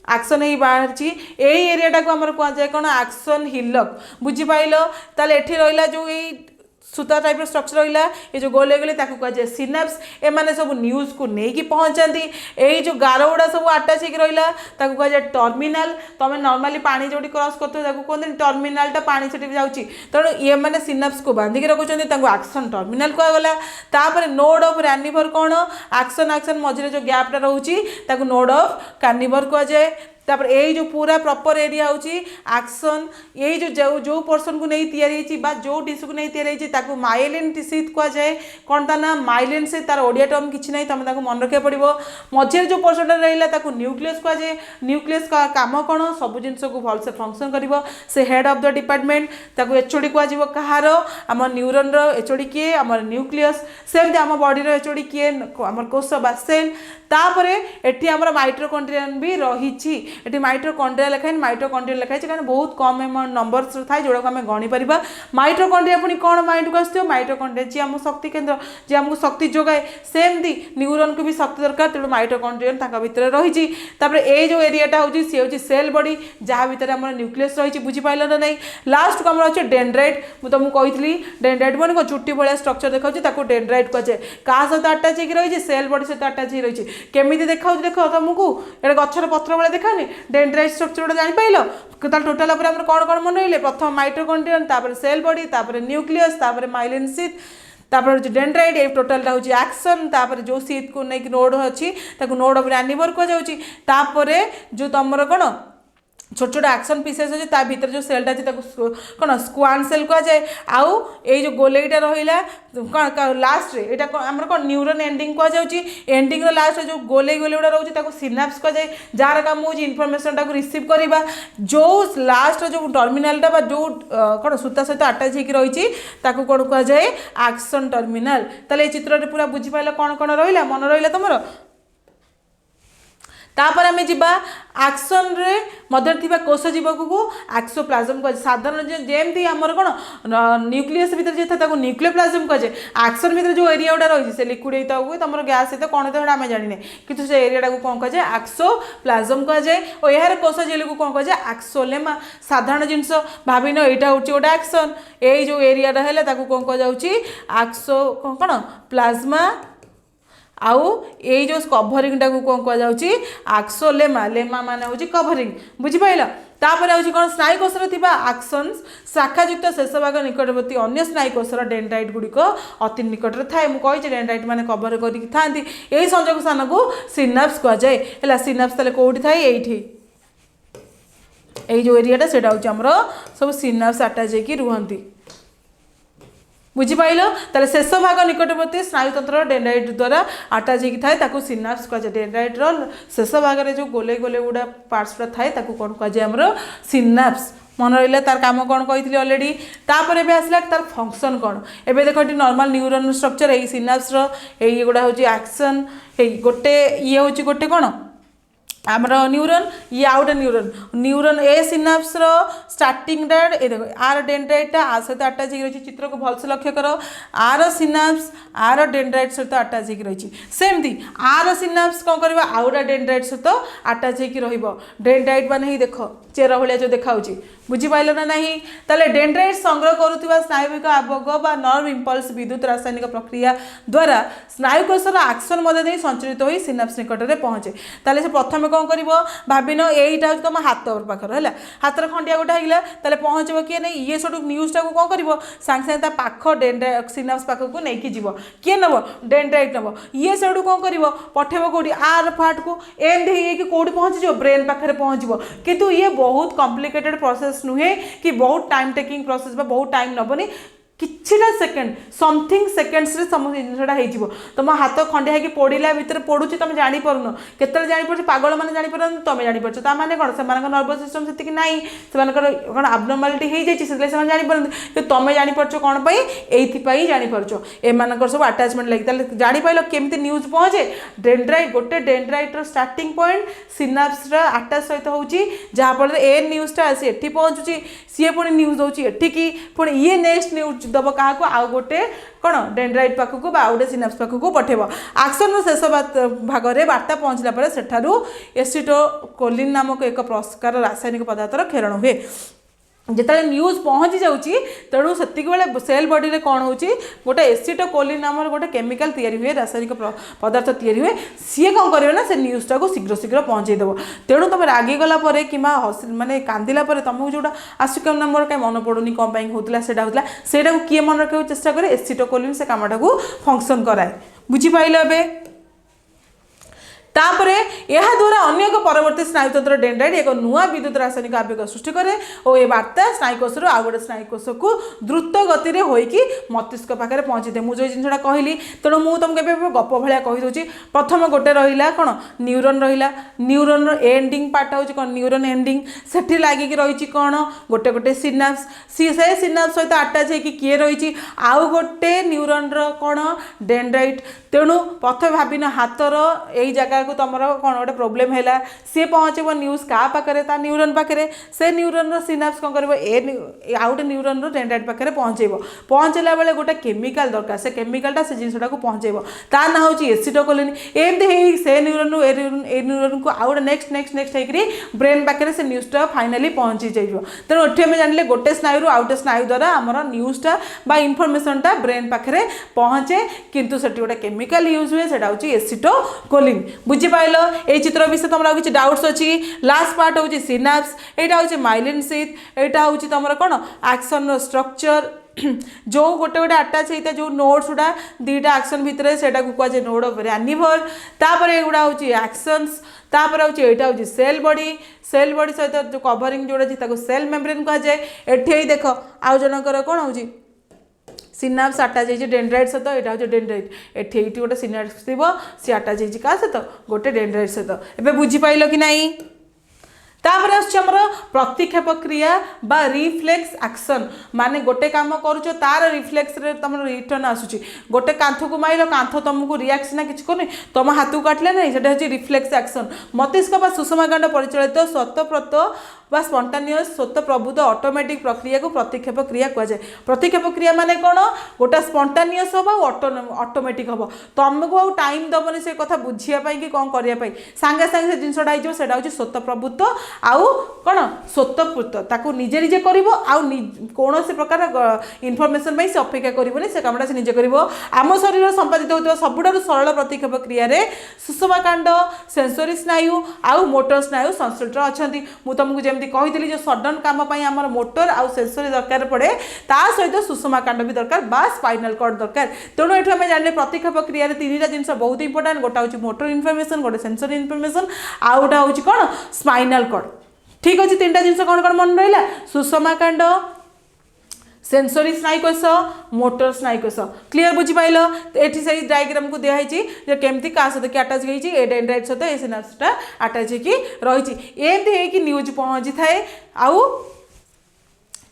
एक्शन ही बाहरी यही एरियाटा को आम कहुए कौन एक्शन हिलक बुझीपाल ताल एठी रहा जो यही सूता टाइप स्ट्रक्चर रहा ये जो गोले गोले कहुए सिनाप्स एमाने सब न्यूज को लेकिन पहुँचाती यही जो गार गुड़ा सब अटाच हो रहा कहुए टर्मिनाल तुम नॉर्मली पानी जो क्रॉस करते कहते टर्मिनालटा पानी से जाऊँगी तेणु ये मैंने सिनाप्स को बांधिक रखुच्च एक्शन टर्मिनाल कहगला तापर नोड ऑफ रानिवर कौन एक्शन एक्शन मझे जो गैपटा रोचे नोड ऑफ कार्निवर कहुए तापर यही जो पूरा प्रॉपर एरिया होची एक्शन यही जो जो पोर्सन को नहीं तैयारी जो टिश्यू को नहीं तैयारी माइलिन शीथ कहुए कौन ता ना माइलिन शीथ तार ओडिया टर्म किसी ना तुम मन रखा पड़ो मझे जो पोर्सन रहा न्यूक्लियस कहुए न्यूक्लियस काम कौन सब जिन को भलसे फंक्शन कर से head of the department HOD कहुए कहार आम न्यूरन एचओडी किए आम न्यूक्लियस सेमती आम बॉडी एचओडी किए आम कोश बा सेल तापर एटी आम माइट्रोकॉन्ड्रियन भी रही ये माइट्रोकॉन्ड्रिया लिखाई माइट्रोकॉन्ड्रिया लिखाई कारण बहुत कम नंबर थाए जोड़ा आम गणिपर माइट्रोकॉन्ड्रिया पुणी कौन माइंड को आसो माइट्रोकॉन्ड्रिया जी आम शक्ति केन्द्र जी आमको शक्ति जोगाए सेमती न्यूरन को भी शक्ति दरकार तेणु माइट्रोकॉन्ड्रियन भितर रही ये जो एरियाटा हूँ सी हूँ सेल बॉडी जहाँ भितर आम न्यूक्लियस रही बुझीपाल ना नहीं लास्ट को आम अच्छे डेंड्राइट मुझे तुमको कही डेंड्राइट मैंने चुट्टी भाया स्ट्रक्चर देखा डेंड्राइट कहुए क्या सहित अटाच हो रही सेल बॉडी सहित अटाच हो रही केमी देखा देख तुमको ये गचर पत्र भाया देखानी डेंड्राइट स्ट्रक्चर गोटे जानीपाल टोटाल आम कौन कौन मन रही प्रथम माइट्रोकॉन्ड्रियन तापर सेल बॉडी तापर न्यूक्लियस तापर माइलिन शीथ तापर डेंड्राइट ये टोटालटा हूँ एक्शन तापर जो शीथ को लेकिन नोड अच्छी नोड ऑफ रानिवर कहुच्छी तापर जो तुम कौन छोट छोट एक्शन पीसेस अच्छे ता भीतर जो सेलटा अच्छे कौन स्क्वान सेल कहुए आउ ये जो गोलेटा रहा कौन लास्ट रे एटा आम कौन न्यूरन एंडिंग कहुच्छी एंडिंग लास्ट जो गोले गोले गुड़ा रोचे सिनाप्स कहुए जार काम हो इनफर्मेशन को रिसीव करवा जो लास्ट जो टर्मिनालटा जो कौन सूता सहित अटाच हो रही कौन कहुए एक्शन टर्मिनाल ताले चित्र पूरा बुझीपाल कौन कौन रहा मन रहा तुम तापर आम जा एक्शन रे मध्य थी कोश जीवक को एक्सोप्लाज्म कहे साधारण जमी आमर कौन न्यूक्लियस भीतर जो था न्यूक्लियोप्लाज्म कहे एक्शन भीतर जो एरिया गुड़ा रही है लिक्विड होता हुए तुम गैस सहित कौन होता आम जाने कि से एरिया को कौन कहे एक्सोप्लाज्म कहे और यार कोश जेल को कौन कहे एक्सोलेमा साधारण जिनस भाविन यहाँ हूँ गोटे एक्शन यही जो एरिया है कौन कहुच्छी एक्सो कौन प्लाज्मा आउ यही जो कभरिंग टाक कौन कहुच्छी एक्सोलेमा लेमा माने हूँ कभरिंग बुझीपाल तापर हूँ कौन स्नायुकोशर थी एक्शंस शाखायुक्त शेष भाग निकटवर्ती अन्य स्नायुकोशर डेंड्राइट गुड़िक अति निकट थाए मुझे डेंड्राइट मैंने कभर करके था यही संजोग स्थान को सिनाप्स कहुए है सिनाप्स ताले कौटी थाए यही जो एरियाटा से हूँ सब सिनाप्स अटाच होकर रुहती बुझीपाल ताले शेष भाग निकटवर्ती स्नायुतंत्र डेंड्राइट द्वारा अटाच होता है सिनाप्स कहुए डेंड्राइट्र शेष भाग में जो गोले गोले गुड़ा पार्ट्स थाए कौन कहुए आमर सिनाप्स मन रहा तार काम कौन कही अलरेडी तापर एबे आसला तार फंक्शन कौन एबे देखो नॉर्मल न्यूरन स्ट्रक्चर यही सिनाप्स यही गुड़ा हूँ एक्शन गोटे ये हूँ गोटे कौन आमर न्यूरन ये आउ गोटे न्यूरन ए सिनाप्स रो स्टार्टिंग डेट ये देखो आर डेंड्राइट आ सहित अटैच हो चित्र को भलसे लक्ष्य कर आर सिनाप्स आर डेंड्राइट सहित अटैच हो रही सेमती आर सिनाप्स कौन कर आउ गोटे डेंड्राइट सहित अटैच हो डेंड्राइट मान ही देख चेर भाया जो देखा बुझीपाल ना नहीं ताले डेंड्राइट संग्रह करुवा स्नायुविक आवेग बा नर्व इम्पल्स विद्युत रासायनिक प्रक्रिया द्वारा स्नायुकोशर आक्शन मध्य संचरित हो सिनाप्स निकट में पहुँचे ताले से प्रथम कौन कर भाविन यहीटा हूँ तुम हाथ पाखर है हाथर खंडिया गोटे होगा ताले पहुँचब किए नहीं ये सब न्यूज़टा को कौन कर सांगे सांगे पाख डेंड्राइट सिनाप्स पाखक नहीं जीव किए नब डेंड्राइट नब ये सब कौन कर पठेब कौटी आर पार्ट को एंड हो कौटी पहुँच ब्रेन पाखे पहुँचब किंतु ये बहुत कॉम्प्लिकेटेड प्रोसेस नुहे कि बहुत टाइम टेकिंग प्रोसेस बहुत टाइम नबनी किछिटा सेकेंड समथिंग सेकेंड्स रे समस्त जिनसटा हो तुम हाथ खंडिया होगी पड़ा भितर पड़ुची तुम जापरुन केतल जापर पागल मैंने जापर तुम जापर ताने कौन से नर्वस सिस्टम से ना कौन आबनर्मालिटी हो जाए जापर कि तुम जापर कौन पर जापर एम सब आटाचमेंट लगी जापार केमी न्यूज पहुँचे डेंड्राइट गोटे डेंड्राइटर स्टार्टिंग पॉइंट सिनाप्स आटाच सहित हो जहाँफल ए न्यूजटा आसी एटी पहुँचुची सी पुणी न्यूज दूसरी एठिकी पुणी ये नेक्स्ट न्यूज दब क्या आउ गोटे कौन डेंड्राइट पाखक गोटे सिनाप्स पाखक पठेब आक्शन शेष भाग में वार्ता पहुँचला सेठारू एसिटोकोलिन नामक एक प्रकार रासायनिक पदार्थर खेरण हुए जिते न्यूज पहुँची जाऊँगी तेणु से सेल बॉडी रे कौन हो गोटे एसिटोकोलिन नाम गोटे केमिकल तैयारी हुए रासायनिक पदार्थ तैयारी हुए सी कौन करे ना से न्यूज़टा को शीघ्र शीघ्र पहुँचेदेव तेणु तुम रागिगला कि माने कांदिला तुमको जोटा आसुक ना मोर कहीं मन पड़ूनी कौन होता से किए मन रखा चेष्टा करे एसिटोकोलिन से कामटा को फंक्शन कराए बुझीपाल ए तापरे यह द्वारा अन्य एक परवर्ती स्नायुतंत्र डेंड्राइट एक नुआ विद्युत रासायनिक आवेग सृष्टि करे और ये वार्ता स्नायुकोश आउ गोटे स्नायुकोश को द्रुत गति में होइकी मस्तिष्क पाखे पहुँची दे मुझे जिनसा कहली तेणु मुझे तुमको गप भाया कहीदे प्रथम गोटे रहा कौन न्यूरन रहा न्यूरन एंडिंग पार्ट हूँ कौन न्यूरन एंडिंग से लगिकी रही कौन गोटे गोटे सिनाप्स से सिनाप्स सहित आटाच हो किए रही आउ गोटे न्यूरन कौन डेंड्राइट तेणु प्रथम भाविन हाथर यही जगह को तुम कौन गोटे प्रोब्लेम है सी पहुँचब न्यूज क्या पाखे न्यूरन पाखे से न्यूरन सिनाप्स कौन कर आउ गोटे न्यूरन डेंड्राइट पाखे पहुँचला बेले गोटे केमिकल दरकार से केमिकलटा से जिनटा को पहुँचेब ता ना हूँ एसिटोकोलिन एमती से न्यूरन ए न्यूरन को आउ गोटे नेक्स्ट नेक्स्ट नेक्स्ट होकर ब्रेन पाखे से न्यूजटा फाइनाली पहुँची जाइए तेणु ये आम जान गोटे स्नायु आउ गोटे स्नायु द्वारा आमर न्यूजटा बा इनफर्मेशनटा ब्रेन पाखे पहुँचे किंतु से गोटे केमिकल यूज हुए सेटा हूँ एसिटोकोलिन बुझीपाल ये चित्र विषय तुम किसी डाउट्स अच्छी लास्ट पार्ट हूँ सिनाप्स यहाँ हूँ माइलिन शीथ यहाँ हूँ तुम कौन एक्शन स्ट्रक्चर जो गोटे गोटे आटाच होता है जो नोड्स गुड़ा दुईटा एक्शन भितर से कहुए नोड ऑफ रैनिवर तापर एगुड़ा हूँ एक्शंस तापर हूँ यहाँ हूँ सेल बॉडी सहित जो कवरिंग जोड़ा सेल मेम्ब्रेन कहुए एठी देख आउ जनकर कौन हूँ सिनाप्स आटाच हो डेंड्राइट सहित यहाँ हूँ डेंड्राइट एठी गोटे सिनाप्स थी सी आटाच हो क्या सहित गोटे डेंड्राइट सहित एवं बुझीपाल कि नहीं तापर आमर प्रतिक्षेप क्रिया बा रिफ्लेक्स एक्शन माने गोटे काम करुच तार रिफ्लेक्स रे तुम रिटर्न आसूची गोटे कांथ को माइल कांथ तुमको रिएक्शन ना किसी करनी तुम हाथ को काटले नहीं सेटा हूँ रिफ्लेक्स एक्शन मस्तिष्क बा सुषमाकांड परिचालित स्वतःप्रत बा स्पंटानियस स्वतः प्रभुत ऑटोमेटिक प्रक्रिया को प्रतिक्षेप क्रिया कहुए प्रतिक्षेप क्रिया माने कौन गोटा स्पंटानियस हम ऑटोमेटिक हम तुमको आउ टाइम दबनी से कथा बुझापी कि कौन करने सांगे सांगे से जिनसा हो हूँ स्वतः प्रभुत्व आउ कौन स्वतःपूत ताकू निजे निजे कर कौन प्रकार इनफर्मेशन से अपेक्षा करनी से कामटा से निजे कर आम शरीर संपादित होता सबुठ सरल प्रतिक्षेप क्रिया सुषमाकांड सेंसरी स्नायु आउ मोटर स्नायु संश्लिष्ट अच्छा मुझे तुमको जमी कही जो सडन कम आम मोटर आउ सेंसरी दरकार पड़े ता सहित सुषमाकांड भी दरकार बा स्पाइनल कॉर्ड दरकार तेणु ये आम जाने प्रतिक्षेप क्रिया तीन जिन बहुत इंपोर्टाट गोटा हूँ मोटर इनफर्मेशन गोटे सेंसरी इनफर्मेशन आउ गोटा हूँ कौन स्पाइनल कॉर्ड ठीक अच्छे तीन जिन कौन कौन मन रहा सुषमाकांड सेंसरी स्नायुकोश मोटर स्नायुकोश क्लीयर बुझीपाल ये से डायग्राम को दिखाई केमती क्या सहित आटाच होती डेंड्राइट सहित ये सिनाप्सटा आटाच होती रही न्यूज पहुँची थाए आउ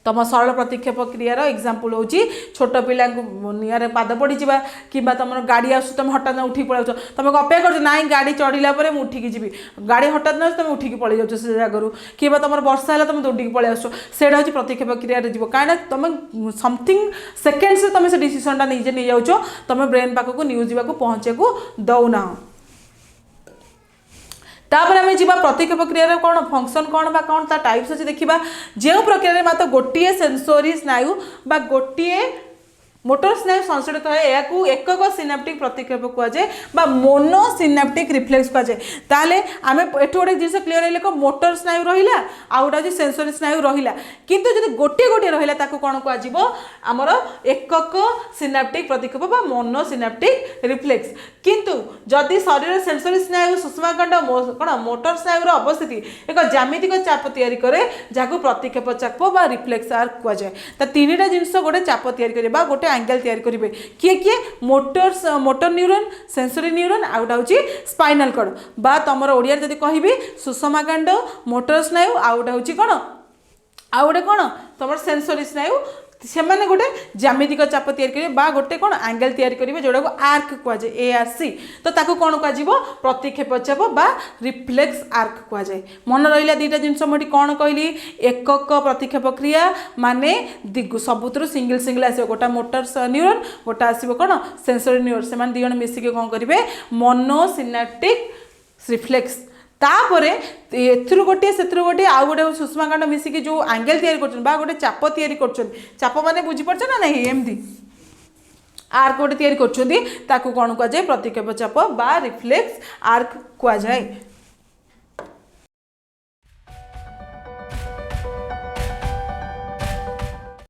तुम सरल प्रतिक्षेप क्रियार एग्जांपल होची छोट पिला निआरे पाद पड़ी जावा कि तुम गाड़ी आस तुम हठात उठी पलाउ तुम अपेक्षा कर ना गाड़ी चढ़ला मुझे उठिकी जी गाड़ी हठात ना तुम उठिकी पलि जाओ से जगह कि तुम वर्षा है तुम दौड़ी पलि आस से प्रतिक्षेप क्रिया जीव कहीं तुम समथिंग सेकेंड्स तुम से डिसीजनटा निजे नहीं जाओ तुम ब्रेन पाखक न्यूज जावाक पहुँचे को दौना तापर आम जी प्रतिक्षेप क्रियार कौन फंक्शन कौन बा कौन ता टाइप्स अच्छे देखा जो प्रक्रिया मात्र गोटे सेंसोरी स्नायु बा गोटे मोटर स्नायु संशोधित है या एकक सिनाप्टिक प्रतिक्षेप कहुए मोनो सिनाप्टिक रिफ्लेक्स कहुए ताले आम एठू गोटे जिन क्लीयर है मोटर स्नायु रहा आ गोटे सेंसोरी स्नायु रहा किंतु जब गोटे गोटे रहा कौन कहुर एकक सिनाप्टिक प्रतिक्षेप बा मोनो सिनाप्टिक रिफ्लेक्स किंतु जदि शरीर सेंसोरी स्नायु सुषमाखंड कौन मोटर स्नायुर अवस्थिति एक ज्यामितिक चाप तैयारी करे जहाँ प्रतिक्षेप चाप बा रिफ्लेक्स आर्क कहुए तो तीन टा जिन गोटे चाप तैयारी करे गोटे एंगल तैयारी करेंगे किए किए मोटर न्यूरॉन सेंसोरी न्यूरॉन आ गोटा हूँ स्पाइनल कॉर्ड बा तुम ओडिया जब कहि सुषमाकांड मोटर स्नायु आ गोटा हूँ कौन आ गोटे कौन तुम सेंसोरी स्नायु से मैंने गोटे ज्यामितिक चाप तैयारी करेंगे बा गोटे कौन एंगल तैयारी करेंगे जोड़ा को आर्क कहुए ARC तो ताको कौन कह प्रतिक्षेप चाप बा रिफ्लेक्स आर्क कहुए मन रहा दुईटा जिनस मुझे कौन कहली एकक प्रतिक्षेप क्रिया माने सबुतर सिंगल सिंगल आस गोटा मोटर न्यूरॉन गोटा आसो कौन सेंसोरी न्यूरॉन से दिज मिसिक कौन करेंगे मोनो सिनाप्टिक रिफ्लेक्स तापर एथुरु गोटे से गोटे आउ गोटे सुषमाकांड मिसिकी जो एंगल तैयारी कर गोटे चाप तैयारी चाप माने बुझीपार ना नहीं एमती आर्क गोटे तैयारी कर कौन कहुए प्रतिक्षेप चाप बा रिफ्लेक्स आर्क कहुए।